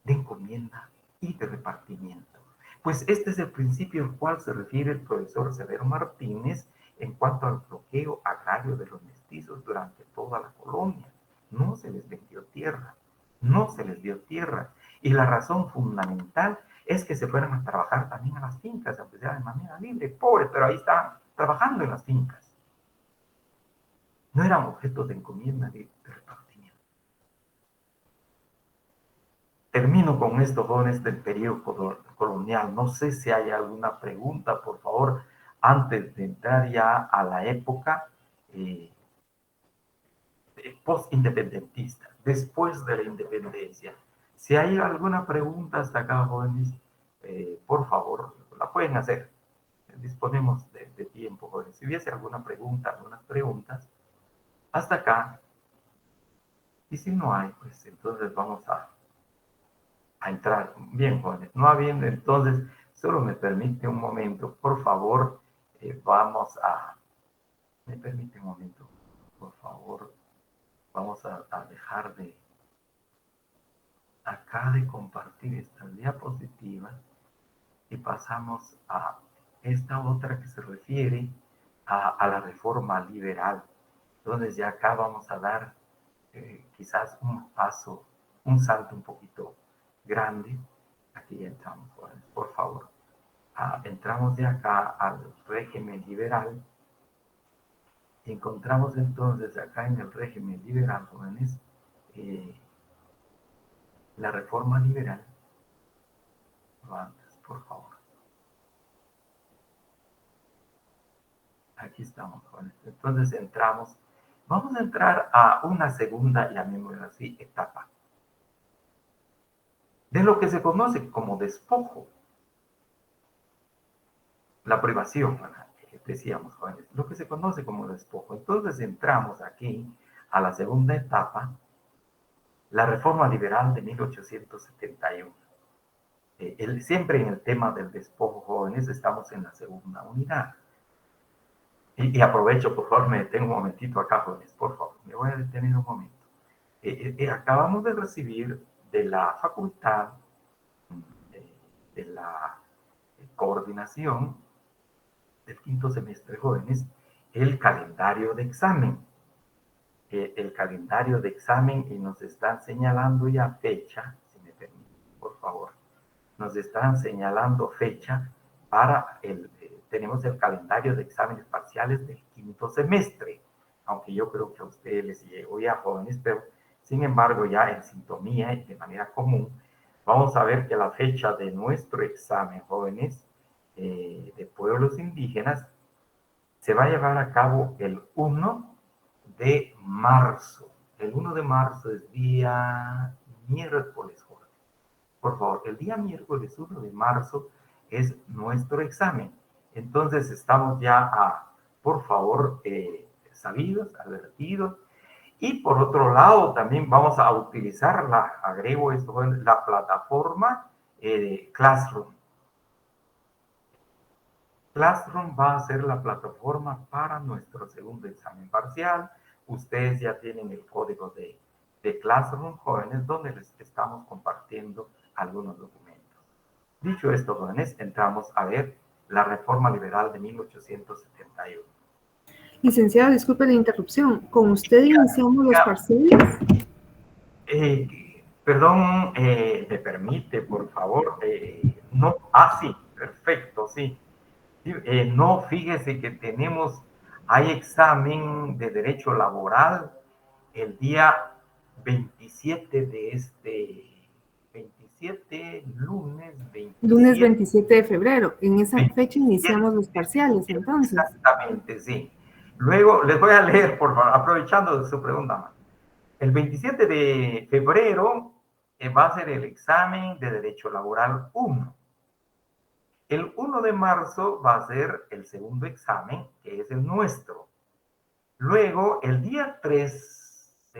Speaker 1: de encomienda y de repartimiento. Pues este es el principio al cual se refiere el profesor Severo Martínez en cuanto al bloqueo agrario de los mestizos durante toda la colonia. No se les vendió tierra, no se les dio tierra. Y la razón fundamental es que se fueran a trabajar también a las fincas, aunque sea de manera libre, pobre, pero ahí estaban trabajando en las fincas. No eran objetos de encomienda de repartimiento. Termino con esto, jóvenes del periodo colonial. No sé si hay alguna pregunta, por favor, antes de entrar ya a la época post-independentista, después de la independencia. Si hay alguna pregunta hasta acá, jóvenes, por favor, la pueden hacer. disponemos de tiempo, jóvenes. Si hubiese alguna pregunta, algunas preguntas, hasta acá. Y si no hay, pues entonces vamos a entrar. Bien, jóvenes. No habiendo, entonces, solo me permite un momento, por favor, vamos a... Me permite un momento, por favor. Vamos a dejar de acá de compartir estas diapositivas y pasamos a esta otra que se refiere a la reforma liberal. Entonces ya acá vamos a dar quizás un paso, un salto un poquito grande. Aquí ya entramos, por favor. Entramos de acá al régimen liberal. Encontramos entonces acá en el régimen liberal, jóvenes, la reforma liberal. Antes, por favor. Aquí estamos, jóvenes. Entonces entramos. Vamos a entrar a una segunda, llamémoslo así, etapa de lo que se conoce como despojo. La privación, decíamos, jóvenes, lo que se conoce como despojo. Entonces entramos aquí a la segunda etapa, la reforma liberal de 1871. Siempre en el tema del despojo, jóvenes, estamos en la segunda unidad. Y aprovecho, por favor, me detengo un momentito acá, jóvenes, por favor, me voy a detener un momento. Acabamos de recibir de la facultad, de la coordinación del quinto semestre, jóvenes, el calendario de examen. El calendario de examen y nos están señalando ya fecha, si me permiten, por favor, nos están señalando fecha para tenemos el calendario de exámenes parciales del quinto semestre, aunque yo creo que a ustedes les llegó ya, jóvenes, pero sin embargo ya en sintonía y de manera común, vamos a ver que la fecha de nuestro examen, jóvenes, de pueblos indígenas, se va a llevar a cabo el 1 de marzo. El 1 de marzo es día miércoles, jóvenes. Por favor, el día miércoles 1 de marzo es nuestro examen. Entonces estamos ya, por favor, sabidos, advertidos. Y por otro lado, también vamos a utilizar, agrego esto, la plataforma Classroom. Classroom va a ser la plataforma para nuestro segundo examen parcial. Ustedes ya tienen el código de Classroom, jóvenes, donde les estamos compartiendo algunos documentos. Dicho esto, jóvenes, entramos a ver la reforma liberal de 1871.
Speaker 3: Licenciado, disculpe la interrupción. ¿Con usted iniciamos los parciales?
Speaker 1: Perdón, ¿me permite, por favor? No, sí, perfecto, sí. No, fíjese que hay examen de derecho laboral el día 27 lunes 27.
Speaker 3: Lunes 27 de febrero. En esa
Speaker 1: 27,
Speaker 3: fecha iniciamos los parciales, entonces.
Speaker 1: exactamente, sí. Luego les voy a leer, por favor, aprovechando de su pregunta. El 27 de febrero va a ser el examen de derecho laboral 1. El 1 de marzo va a ser el segundo examen, que es el nuestro. Luego, el día 3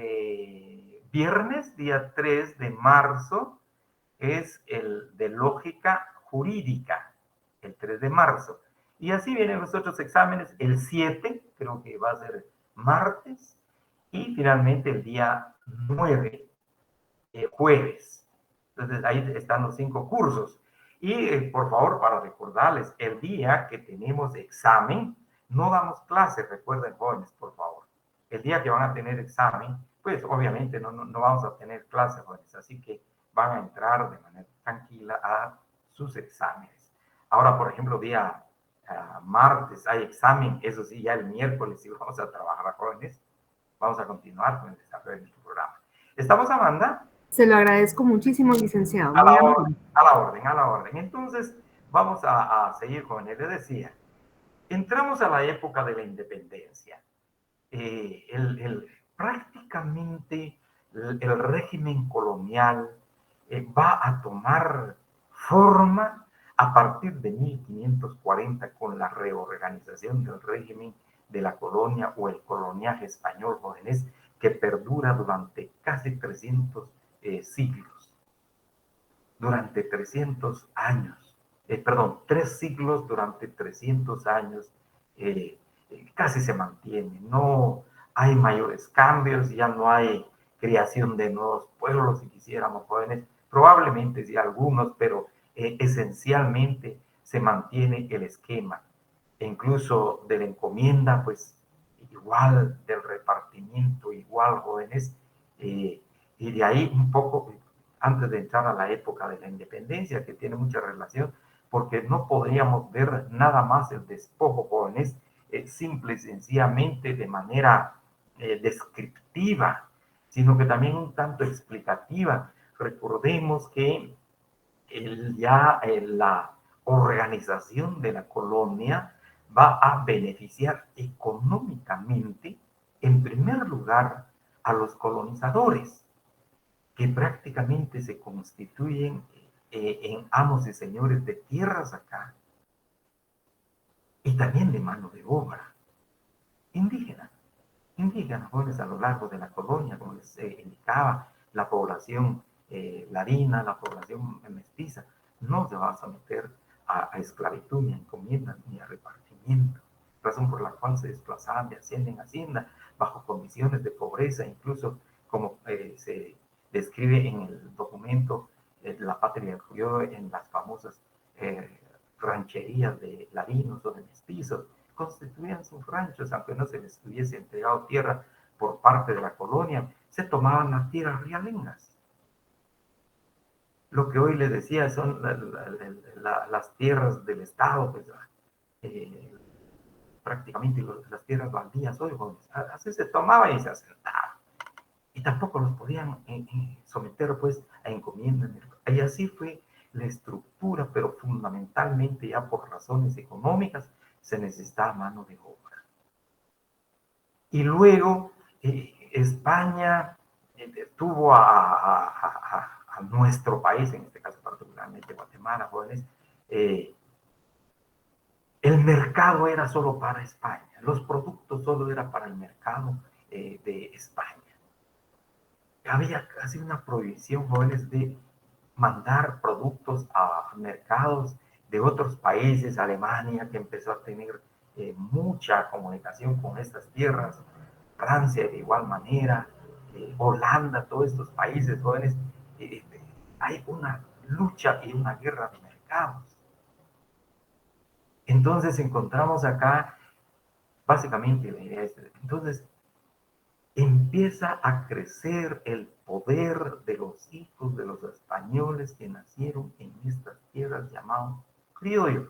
Speaker 1: viernes, día 3 de marzo, es el de lógica jurídica, el 3 de marzo. Y así vienen los otros exámenes, el 7, creo que va a ser martes, y finalmente el día 9, jueves. Entonces, ahí están los 5 cursos. Y por favor, para recordarles, el día que tenemos examen, no damos clases, recuerden, jóvenes, por favor. El día que van a tener examen, pues obviamente no vamos a tener clases, jóvenes, así que van a entrar de manera tranquila a sus exámenes. Ahora, por ejemplo, día martes hay examen, eso sí, ya el miércoles sí vamos a trabajar, jóvenes. Vamos a continuar con el desarrollo de nuestro programa. ¿Estamos, Amanda?
Speaker 3: Se lo agradezco muchísimo, licenciado.
Speaker 1: A la orden, a la orden. Entonces, vamos a seguir, jóvenes. Les decía, entramos a la época de la independencia. Prácticamente el régimen colonial va a tomar forma a partir de 1540 con la reorganización del régimen de la colonia o el coloniaje español, jóvenes, que perdura durante casi 300 siglos, durante 300 años, perdón, 3 siglos durante 300 años, casi se mantiene, no hay mayores cambios, ya no hay creación de nuevos pueblos, si quisiéramos, jóvenes, probablemente sí algunos, pero esencialmente se mantiene el esquema, e incluso de la encomienda, pues igual, del repartimiento igual, jóvenes, y de ahí un poco, antes de entrar a la época de la independencia, que tiene mucha relación, porque no podríamos ver nada más el despojo, jóvenes, simple y sencillamente de manera descriptiva, sino que también un tanto explicativa. Recordemos que la organización de la colonia va a beneficiar económicamente, en primer lugar, a los colonizadores, que prácticamente se constituyen en amos y señores de tierras acá, y también de mano de obra indígena. Indígenas, jóvenes, a lo largo de la colonia, como les indicaba, la población ladina, la población mestiza, no se va a someter a esclavitud, ni a encomienda, ni a repartimiento, razón por la cual se desplazaban de hacienda en hacienda, bajo condiciones de pobreza, incluso como se describe en el documento La Patria del Criollo, en las famosas rancherías de ladinos o de mestizos, constituían sus ranchos, aunque no se les hubiese entregado tierra por parte de la colonia, se tomaban las tierras realengas. Lo que hoy les decía son las tierras del Estado, pues, prácticamente las tierras baldías hoy, así se tomaba y se asentaba. Y tampoco los podían someter, pues, a encomienda. Y así fue la estructura, pero fundamentalmente ya por razones económicas se necesitaba mano de obra. Y luego España tuvo a nuestro país, en este caso particularmente Guatemala, jóvenes, el mercado era solo para España, los productos solo eran para el mercado de España. Había casi una prohibición, jóvenes, de mandar productos a mercados de otros países, Alemania, que empezó a tener mucha comunicación con estas tierras, Francia de igual manera, Holanda, todos estos países jóvenes, hay una lucha y una guerra de mercados. Entonces encontramos acá, básicamente la idea es, entonces empieza a crecer el poder de los hijos de los españoles que nacieron en estas tierras llamados criollos.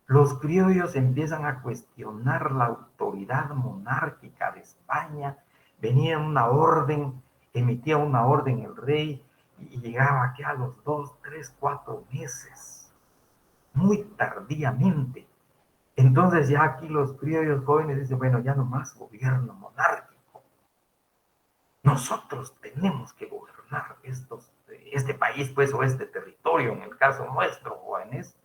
Speaker 1: Los criollos empiezan a cuestionar la autoridad monárquica de España. Venía una orden, emitía una orden el rey y llegaba aquí a los 2, 3, 4 meses, muy tardíamente. Entonces ya aquí los criollos jóvenes dicen, bueno, ya no más gobierno monárquico. Nosotros tenemos que gobernar este país, pues, o este territorio, en el caso nuestro, jóvenes.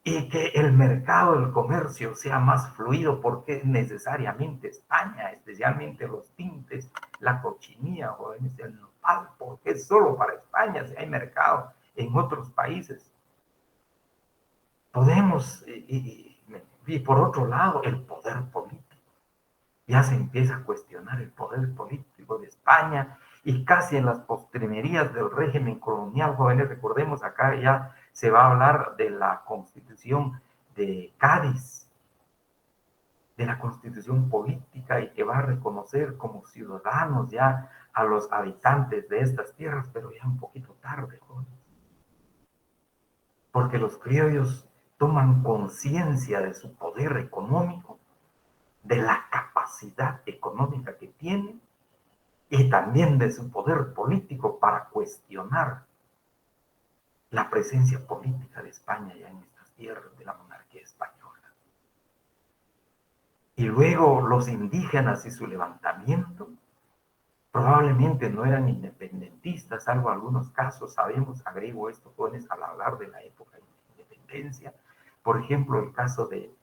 Speaker 1: Y que el mercado, el comercio sea más fluido, porque necesariamente España, especialmente los tintes, la cochinilla, jóvenes, el nopal, porque es solo para España, si hay mercado en otros países. Podemos, y por otro lado, el poder político. Ya se empieza a cuestionar el poder político de España, y casi en las postrimerías del régimen colonial, jóvenes, recordemos, acá ya se va a hablar de la Constitución de Cádiz, de la Constitución política, y que va a reconocer como ciudadanos ya a los habitantes de estas tierras, pero ya un poquito tarde, jóvenes. Porque los criollos toman conciencia de su poder económico, de la capacidad económica que tienen, y también de su poder político para cuestionar la presencia política de España ya en estas tierras de la monarquía española. Y luego los indígenas y su levantamiento probablemente no eran independentistas, salvo algunos casos, sabemos, agrego esto, jóvenes, al hablar de la época de independencia. Por ejemplo, el caso de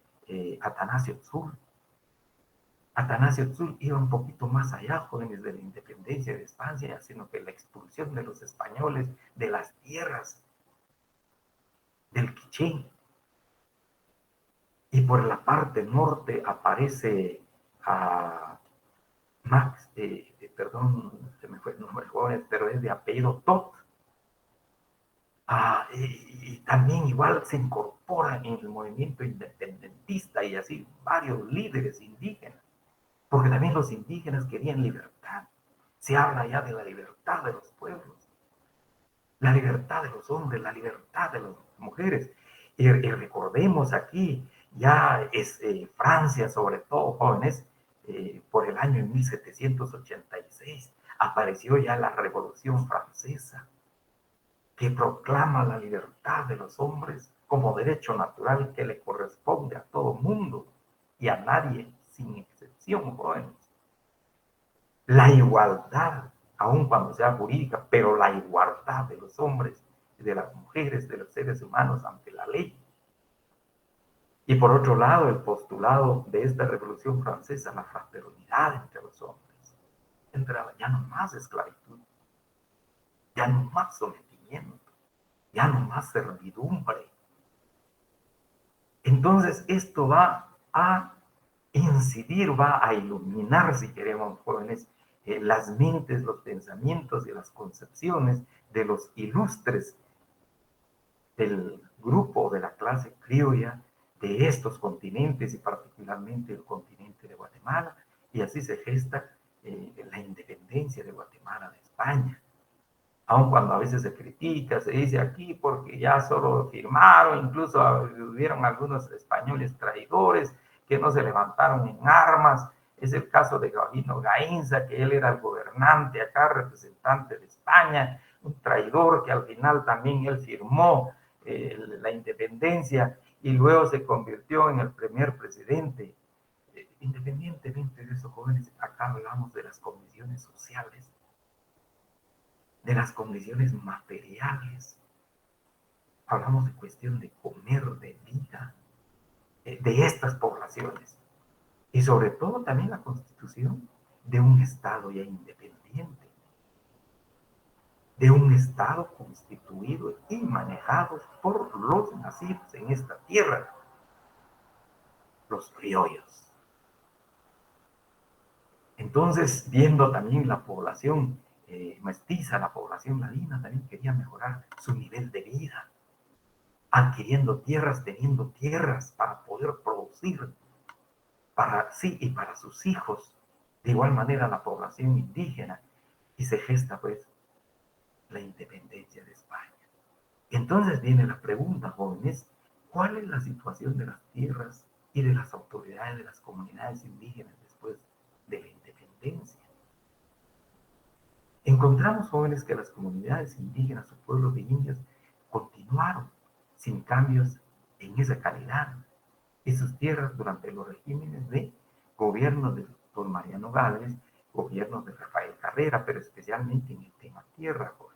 Speaker 1: Atanasio Tzul. Atanasio Tzul iba un poquito más allá, jóvenes, de la independencia de España, sino que la expulsión de los españoles de las tierras del Quiché. Y por la parte norte aparece a Max, perdón, se me fue el nombre, jóvenes, pero es de apellido Tot. Y también igual se incorpora en el movimiento independentista y así varios líderes indígenas, porque también los indígenas querían libertad. Se habla ya de la libertad de los pueblos, la libertad de los hombres, la libertad de las mujeres. Y recordemos aquí, ya es Francia, sobre todo, jóvenes, por el año 1786, apareció ya la Revolución Francesa, que proclama la libertad de los hombres como derecho natural que le corresponde a todo mundo y a nadie, sin excepción, jóvenes. La igualdad, aun cuando sea jurídica, pero la igualdad de los hombres y de las mujeres, de los seres humanos ante la ley. Y por otro lado, el postulado de esta Revolución Francesa, la fraternidad entre los hombres, ya no más esclavitud, ya no más sometimiento, ya no más servidumbre. Entonces esto va a incidir, va a iluminar, si queremos, jóvenes, las mentes, los pensamientos y las concepciones de los ilustres del grupo de la clase criolla de estos continentes y particularmente el continente de Guatemala, y así se gesta la independencia de Guatemala de España. Aun cuando a veces se critica, se dice aquí porque ya solo firmaron, incluso hubieron algunos españoles traidores que no se levantaron en armas. Es el caso de Gabino Gainza, que él era el gobernante acá, representante de España, un traidor que al final también él firmó la independencia y luego se convirtió en el primer presidente. Independientemente de eso, jóvenes, acá hablamos de las condiciones sociales, de las condiciones materiales. Hablamos de cuestión de comer, de vida, de estas poblaciones. Y sobre todo también la constitución de un Estado ya independiente, de un Estado constituido y manejado por los nacidos en esta tierra, los criollos. Entonces, viendo también la población mestiza, la población ladina, también quería mejorar su nivel de vida, adquiriendo tierras, teniendo tierras para poder producir para sí y para sus hijos. De igual manera la población indígena, y se gesta pues la independencia de España. Entonces viene la pregunta, jóvenes, ¿cuál es la situación de las tierras y de las autoridades de las comunidades indígenas después de la independencia? Encontramos, jóvenes, que las comunidades indígenas o pueblos de indios continuaron sin cambios en esa calidad y sus tierras durante los regímenes de gobierno de don Mariano Gálvez, gobierno de Rafael Carrera, pero especialmente en el tema tierra, jóvenes.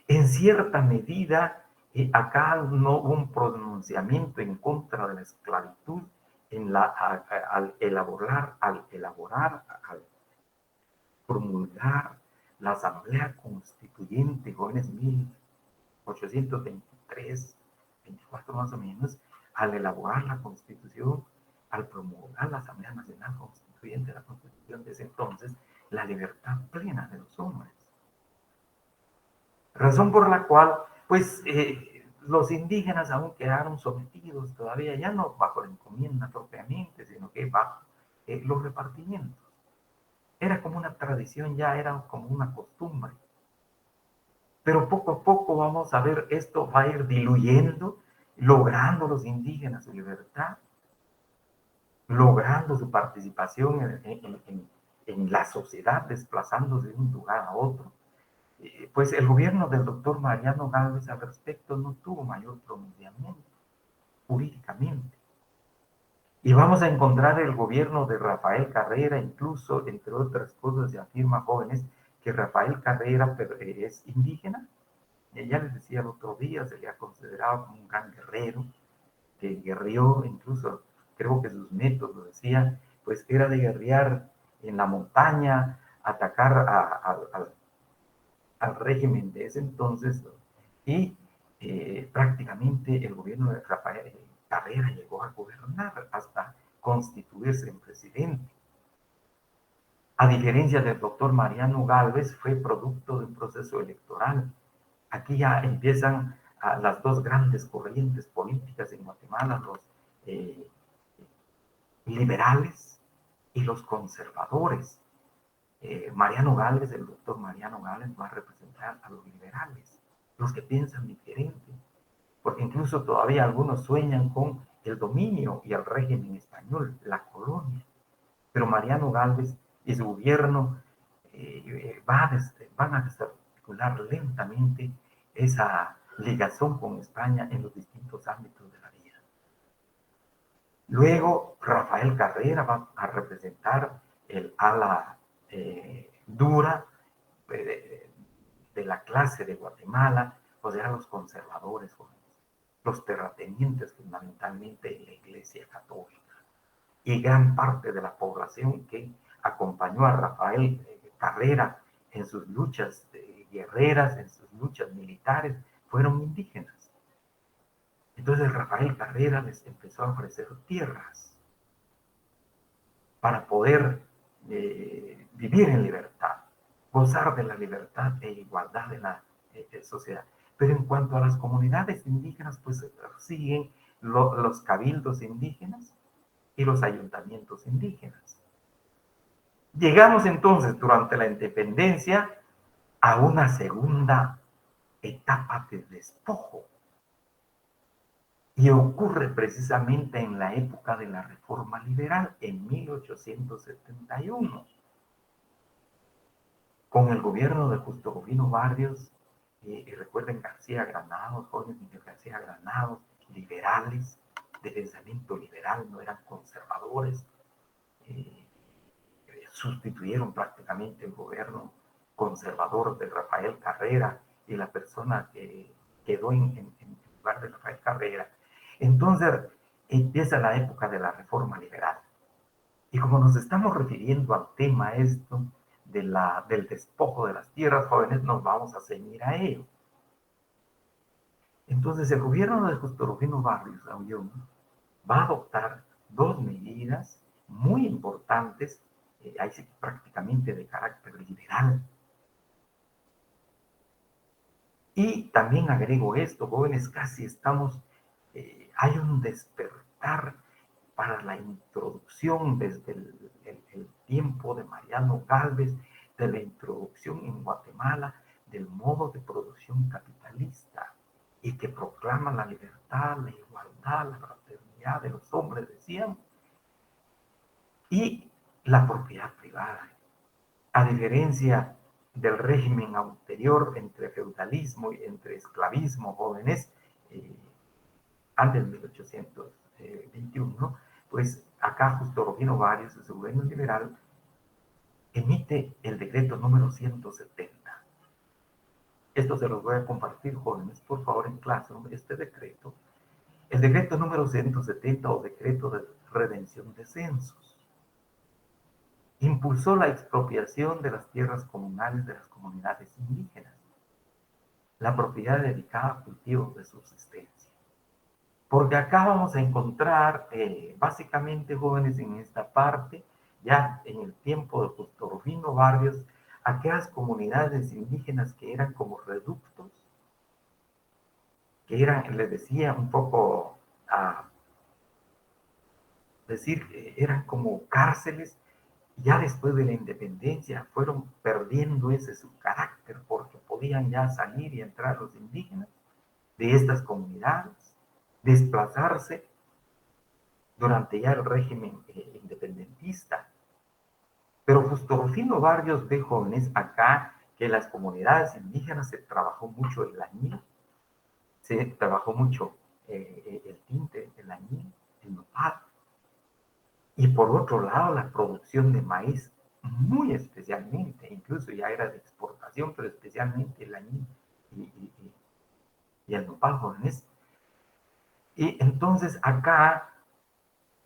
Speaker 1: En cierta medida, acá no hubo un pronunciamiento en contra de la esclavitud al elaborar, al promulgar la Asamblea Constituyente, jóvenes, 1823, 24 más o menos, al elaborar la Constitución, al promulgar la Asamblea Nacional Constituyente, la Constitución de ese entonces, la libertad plena de los hombres. Razón por la cual, pues, los indígenas aún quedaron sometidos todavía, ya no bajo la encomienda propiamente, sino que bajo los repartimientos. Era como una tradición, ya era como una costumbre. Pero poco a poco vamos a ver, esto va a ir diluyendo, logrando los indígenas su libertad, logrando su participación en la sociedad, desplazándose de un lugar a otro. Pues el gobierno del doctor Mariano Gálvez al respecto no tuvo mayor pronunciamiento jurídicamente. Y vamos a encontrar el gobierno de Rafael Carrera, incluso, entre otras cosas, se afirma, jóvenes, que Rafael Carrera es indígena. Ya les decía el otro día, se le ha considerado como un gran guerrero, que guerreó, incluso creo que sus métodos, lo decía, pues era de guerrear en la montaña, atacar al régimen de ese entonces, y prácticamente el gobierno de Rafael Carrera llegó a gobernar hasta constituirse en presidente. A diferencia del doctor Mariano Gálvez, fue producto de un proceso electoral. Aquí ya empiezan las dos grandes corrientes políticas en Guatemala, los eh, liberales y los conservadores. Mariano Gálvez, el doctor Mariano Gálvez, va a representar a los liberales, los que piensan diferente, porque incluso todavía algunos sueñan con el dominio y el régimen español, la colonia. Pero Mariano Gálvez y su gobierno van a desarticular lentamente esa ligación con España en los distintos ámbitos de la vida. Luego, Rafael Carrera va a representar el ala dura de la clase de Guatemala, o sea, los conservadores, los terratenientes fundamentalmente en la Iglesia Católica, y gran parte de la población que acompañó a Rafael Carrera en sus luchas guerreras, en sus luchas militares, fueron indígenas. Entonces Rafael Carrera les empezó a ofrecer tierras para poder vivir en libertad, gozar de la libertad e igualdad de la sociedad. Pero en cuanto a las comunidades indígenas, pues siguen los cabildos indígenas y los ayuntamientos indígenas. Llegamos entonces durante la independencia a una segunda etapa de despojo. Y ocurre precisamente en la época de la Reforma Liberal, en 1871, con el gobierno de Justo Rufino Barrios, y recuerden García Granados, jóvenes Miguel García Granados, liberales, de pensamiento liberal, no eran conservadores, sustituyeron prácticamente el gobierno conservador de Rafael Carrera, y la persona que quedó en lugar de Rafael Carrera. Entonces empieza la época de la Reforma Liberal. Y como nos estamos refiriendo al tema esto del despojo de las tierras, jóvenes, nos vamos a ceñir a ello. Entonces el gobierno de Justo Rufino Barrios Aullón va a adoptar dos medidas muy importantes, ahí sí, prácticamente de carácter liberal. Y también agrego esto, jóvenes, casi estamos, hay un despertar para la introducción desde el tiempo de Mariano Gálvez, de la introducción en Guatemala del modo de producción capitalista, y que proclama la libertad, la igualdad, la fraternidad de los hombres, decían, y la propiedad privada. A diferencia del régimen anterior entre feudalismo y entre esclavismo, jóvenes, antes de 1821, pues acá Justo Rufino Barrios, de su gobierno liberal, emite el decreto número 170. Esto se los voy a compartir, jóvenes, por favor, en clase, este decreto. El decreto número 170, o decreto de redención de censos, impulsó la expropiación de las tierras comunales de las comunidades indígenas, la propiedad dedicada a cultivos de subsistencia. Porque acá vamos a encontrar, básicamente, jóvenes, en esta parte, ya en el tiempo de Justo Rufino Barrios, aquellas comunidades indígenas que eran como reductos, que eran, les decía un poco, decir, eran como cárceles. Ya después de la independencia fueron perdiendo ese su carácter, porque podían ya salir y entrar los indígenas de estas comunidades, desplazarse durante ya el régimen independentista. Pero Justo Rufino Barrios ve, jóvenes, acá que las comunidades indígenas se trabajó mucho el añil, se trabajó mucho el tinte, el añil, el nopal. Y por otro lado, la producción de maíz, muy especialmente, incluso ya era de exportación, pero especialmente el añil y el nopal japonés. Y entonces acá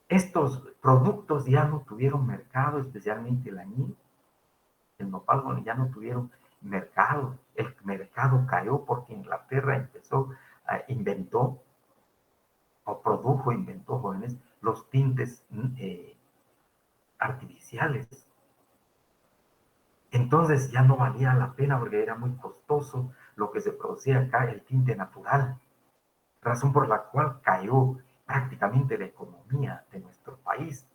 Speaker 1: estos productos ya no tuvieron mercado, especialmente el añil, el nopal japonés ya no tuvieron mercado. El mercado cayó porque Inglaterra inventó o inventó jóvenes los tintes artificiales. Entonces ya no valía la pena porque era muy costoso lo que se producía acá, el tinte natural, razón por la cual cayó prácticamente la economía de nuestro país.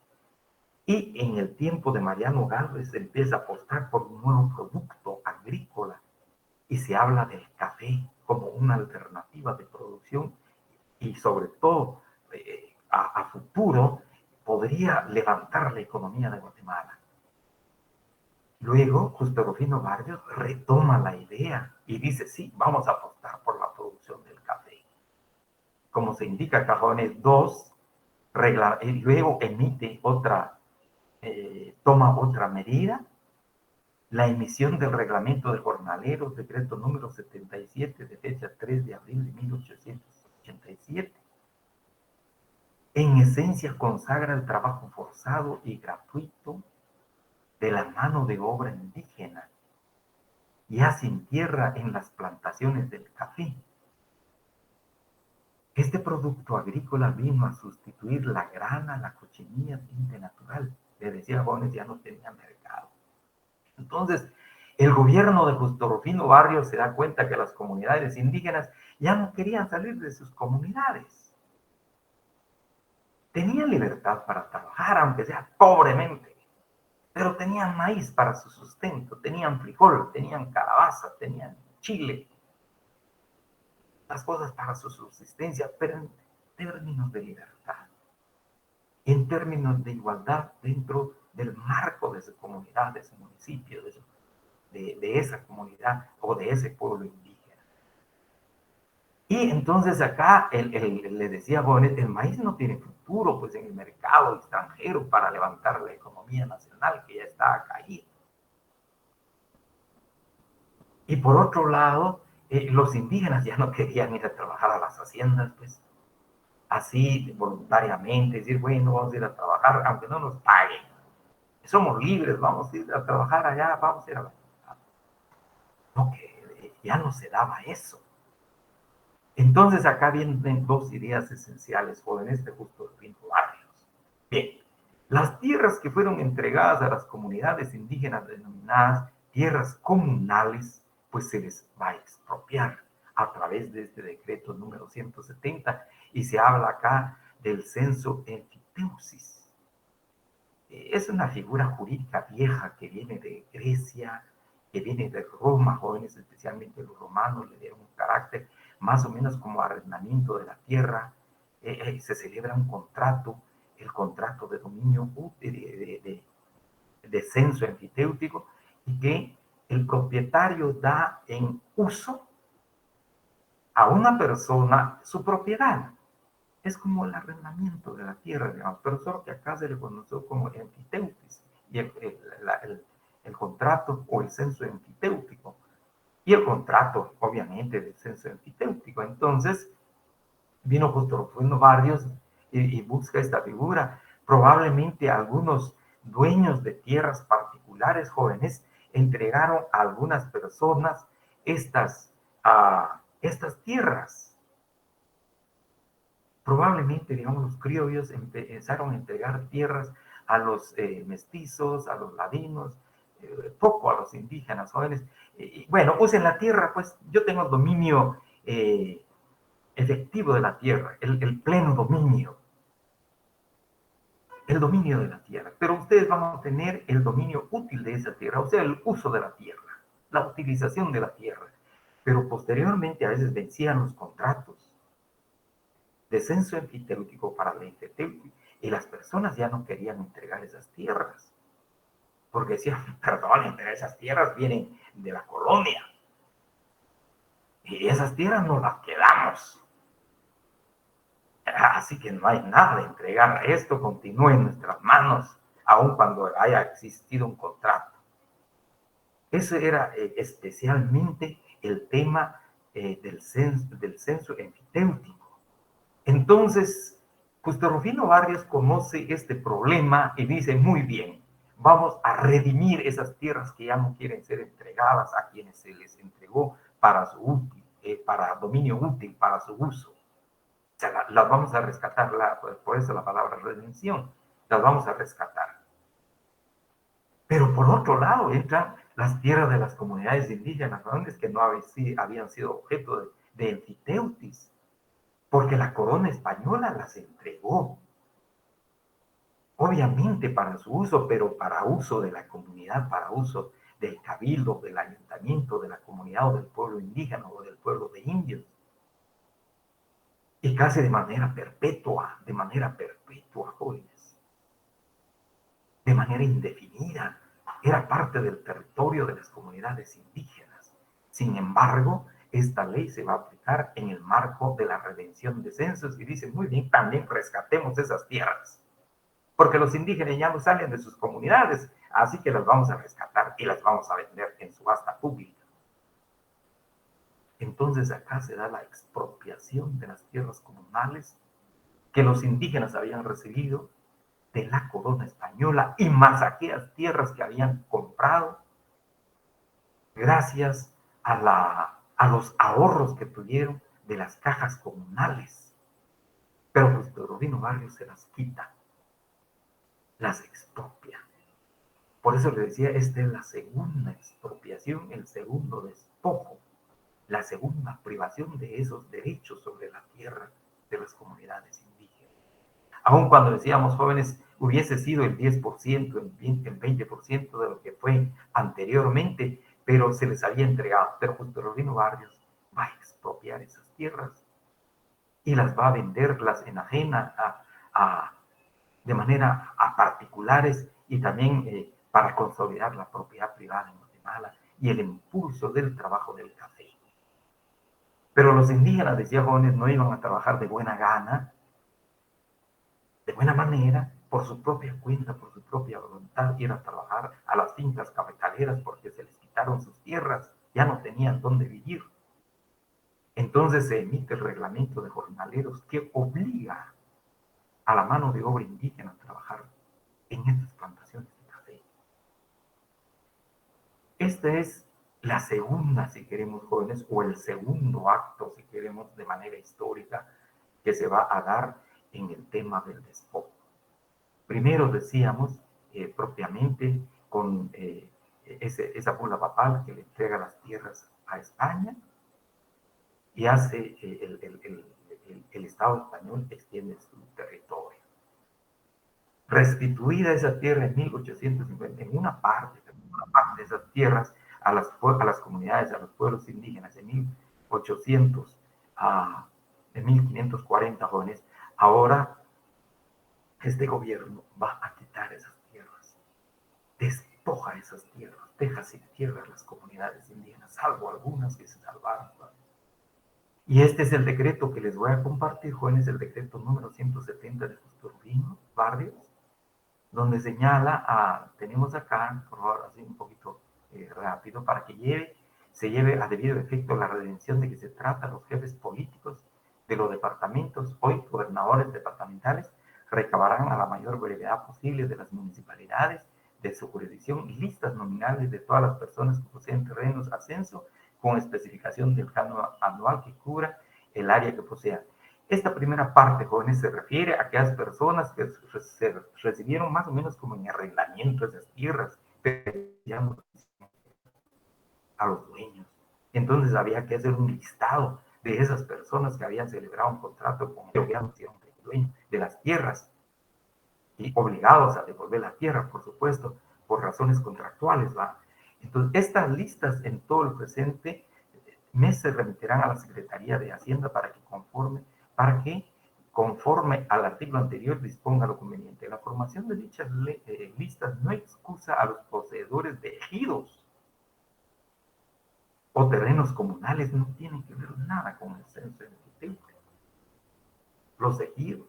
Speaker 1: Y en el tiempo de Mariano Galvez se empieza a apostar por un nuevo producto agrícola y se habla del café como una alternativa de producción y sobre todo a futuro podría levantar la economía de Guatemala. Luego, Justo Rufino Barrios retoma la idea y dice, sí, vamos a apostar por la producción del café. Como se indica, Cajones 2, y luego emite toma otra medida, la emisión del reglamento de jornaleros, decreto número 77, de fecha 3 de abril de 1887. En esencia consagra el trabajo forzado y gratuito de la mano de obra indígena, ya sin tierra en las plantaciones del café. Este producto agrícola vino a sustituir la grana, la cochinilla, tinte natural. Le decía Bones, ya no tenía mercado. Entonces, el gobierno de Justo Rufino Barrios se da cuenta que las comunidades indígenas ya no querían salir de sus comunidades. Tenían libertad para trabajar, aunque sea pobremente, pero tenían maíz para su sustento, tenían frijol, tenían calabaza, tenían chile, las cosas para su subsistencia, pero en términos de libertad, en términos de igualdad dentro del marco de su comunidad, de su municipio, de esa comunidad o de ese pueblo indígena. Y entonces acá le decía Bonet, el maíz no tiene futuro pues en el mercado extranjero para levantar la economía nacional que ya está caída. Y por otro lado, los indígenas ya no querían ir a trabajar a las haciendas, pues así voluntariamente, decir, bueno, vamos a ir a trabajar, aunque no nos paguen. Somos libres, vamos a ir a trabajar allá, vamos a ir a la... No, que ya no se daba eso. Entonces acá vienen dos ideas esenciales, jóvenes, de Justo Rufino Barrios. Bien, las tierras que fueron entregadas a las comunidades indígenas denominadas tierras comunales, pues se les va a expropiar a través de este decreto número 170 y se habla acá del censo enfiteusis. Es una figura jurídica vieja que viene de Grecia, que viene de Roma, jóvenes, especialmente los romanos le dieron un carácter más o menos como arrendamiento de la tierra. Se celebra un contrato, el contrato de dominio de censo enfiteutíco, y que el propietario da en uso a una persona su propiedad. Es como el arrendamiento de la tierra, digamos, pero solo que acá se le conoció como enfiteutis, y el contrato o el censo enfiteútico, y el contrato, obviamente, del censo enfiteútico. Entonces, vino Justo Rufino Barrios y busca esta figura. Probablemente algunos dueños de tierras particulares jóvenes entregaron a algunas personas estas tierras. Probablemente, digamos, los criollos empezaron a entregar tierras a los mestizos, a los ladinos, poco a los indígenas jóvenes. Bueno, usen la tierra, pues yo tengo el dominio efectivo de la tierra, el pleno dominio, el dominio de la tierra. Pero ustedes van a tener el dominio útil de esa tierra, o sea, el uso de la tierra, la utilización de la tierra. Pero posteriormente a veces vencían los contratos de censo enfiteútico para la enfiteutis, y las personas ya no querían entregar esas tierras, porque decían, perdón, pero esas tierras vienen de la colonia, y esas tierras no las quedamos. Así que no hay nada de entregar. Esto continúa en nuestras manos, aun cuando haya existido un contrato. Ese era especialmente el tema del censo emfitéutico. Entonces, Justo Rufino Barrios conoce este problema y dice, muy bien, vamos a redimir esas tierras que ya no quieren ser entregadas a quienes se les entregó para su útil, para dominio útil, para su uso. O sea, las vamos a rescatar, por eso la palabra redención, las vamos a rescatar. Pero por otro lado entran las tierras de las comunidades indígenas, que no habían sido objeto de enfiteutis, porque la corona española las entregó, obviamente para su uso, pero para uso de la comunidad, para uso del cabildo, del ayuntamiento, de la comunidad o del pueblo indígena o del pueblo de indios. Y casi de manera perpetua, jóvenes, de manera indefinida, era parte del territorio de las comunidades indígenas. Sin embargo, esta ley se va a aplicar en el marco de la redención de censos y dice, muy bien, también rescatemos esas tierras, porque los indígenas ya no salen de sus comunidades, así que las vamos a rescatar y las vamos a vender en subasta pública. Entonces acá se da la expropiación de las tierras comunales que los indígenas habían recibido de la corona española y más aquellas tierras que habían comprado gracias a los ahorros que tuvieron de las cajas comunales. Pero Justo Rufino Barrios se las quita, las expropia. Por eso le decía, esta es la segunda expropiación, el segundo despojo, la segunda privación de esos derechos sobre la tierra de las comunidades indígenas. Aun cuando decíamos, jóvenes, hubiese sido el 10%, el 20% de lo que fue anteriormente, pero se les había entregado. Pero Justo Rufino Barrios va a expropiar esas tierras y las va a vender, las enajena de manera a particulares y también para consolidar la propiedad privada en Guatemala y el impulso del trabajo del café. Pero los indígenas, decía jóvenes, no iban a trabajar de buena gana, de buena manera, por su propia cuenta, por su propia voluntad, ir a trabajar a las fincas cafetaleras porque se les quitaron sus tierras, ya no tenían dónde vivir. Entonces se emite el reglamento de jornaleros que obliga a la mano de obra indígena a trabajar en estas plantaciones de café. Esta es la segunda, si queremos, jóvenes, o el segundo acto, si queremos, de manera histórica, que se va a dar en el tema del despojo. Primero decíamos, propiamente, con esa bula papal que le entrega las tierras a España y hace el Estado español extiende su territorio. Restituida esa tierra en 1850, en una parte de esas tierras a las comunidades, a los pueblos indígenas, en 1540, jóvenes, ahora este gobierno va a quitar esas tierras, despoja esas tierras, deja sin tierra a las comunidades indígenas, salvo algunas que se salvaron. Y este es el decreto que les voy a compartir, jóvenes, el decreto número 170 de Justo Rufino Barrios, donde señala, tenemos acá, por favor, así un poquito rápido, para que se lleve a debido efecto la redención de que se trata a los jefes políticos de los departamentos, hoy gobernadores departamentales, recabarán a la mayor brevedad posible de las municipalidades de su jurisdicción listas nominales de todas las personas que poseen terrenos a censo con especificación del canon anual que cubra el área que posean. Esta primera parte, jóvenes, se refiere a aquellas personas que se recibieron más o menos como en arrendamiento de esas tierras, pero ya no a los dueños. Entonces había que hacer un listado de esas personas que habían celebrado un contrato con el dueño de las tierras y obligados a devolver la tierra, por supuesto, por razones contractuales, ¿va? Entonces, estas listas en todo el presente mes se remitirán a la Secretaría de Hacienda para que conforme al artículo anterior disponga lo conveniente. La formación de dichas listas no excusa a los poseedores de ejidos o terrenos comunales, no tienen que ver nada con el censo emfiteuta. los ejidos,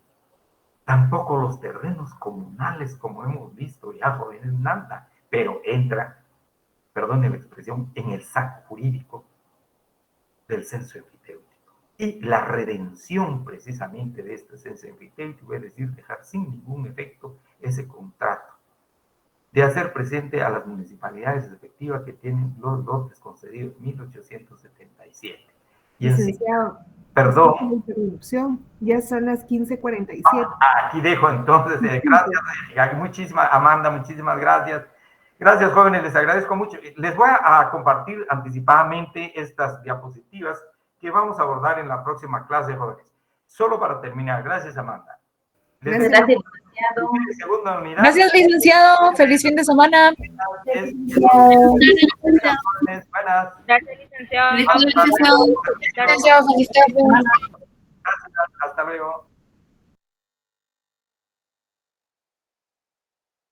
Speaker 1: tampoco los terrenos comunales, como hemos visto ya, jóvenes, nada, pero entra, perdone la expresión, en el saco jurídico del censo enfiteutíco. Y la redención precisamente de este censo enfiteutítico, es decir, dejar sin ningún efecto ese contrato de hacer presente a las municipalidades efectivas que tienen los lotes concedidos en 1877. Y
Speaker 3: Licenciado,
Speaker 1: perdón.
Speaker 3: disculpe la interrupción, ya son las 15:47.
Speaker 1: Aquí dejo entonces, gracias, muchísimas, Amanda, muchísimas gracias. Gracias, jóvenes, les agradezco mucho. Les voy a compartir anticipadamente estas diapositivas que vamos a abordar en la próxima clase, jóvenes. Solo para terminar, gracias, Amanda.
Speaker 3: Gracias,
Speaker 4: licenciado.
Speaker 1: Segunda unidad.
Speaker 5: Gracias, licenciado. Feliz fin de semana.
Speaker 1: Buenas.
Speaker 4: Gracias, licenciado.
Speaker 5: Licenciado, feliz tarde.
Speaker 1: Gracias, hasta luego.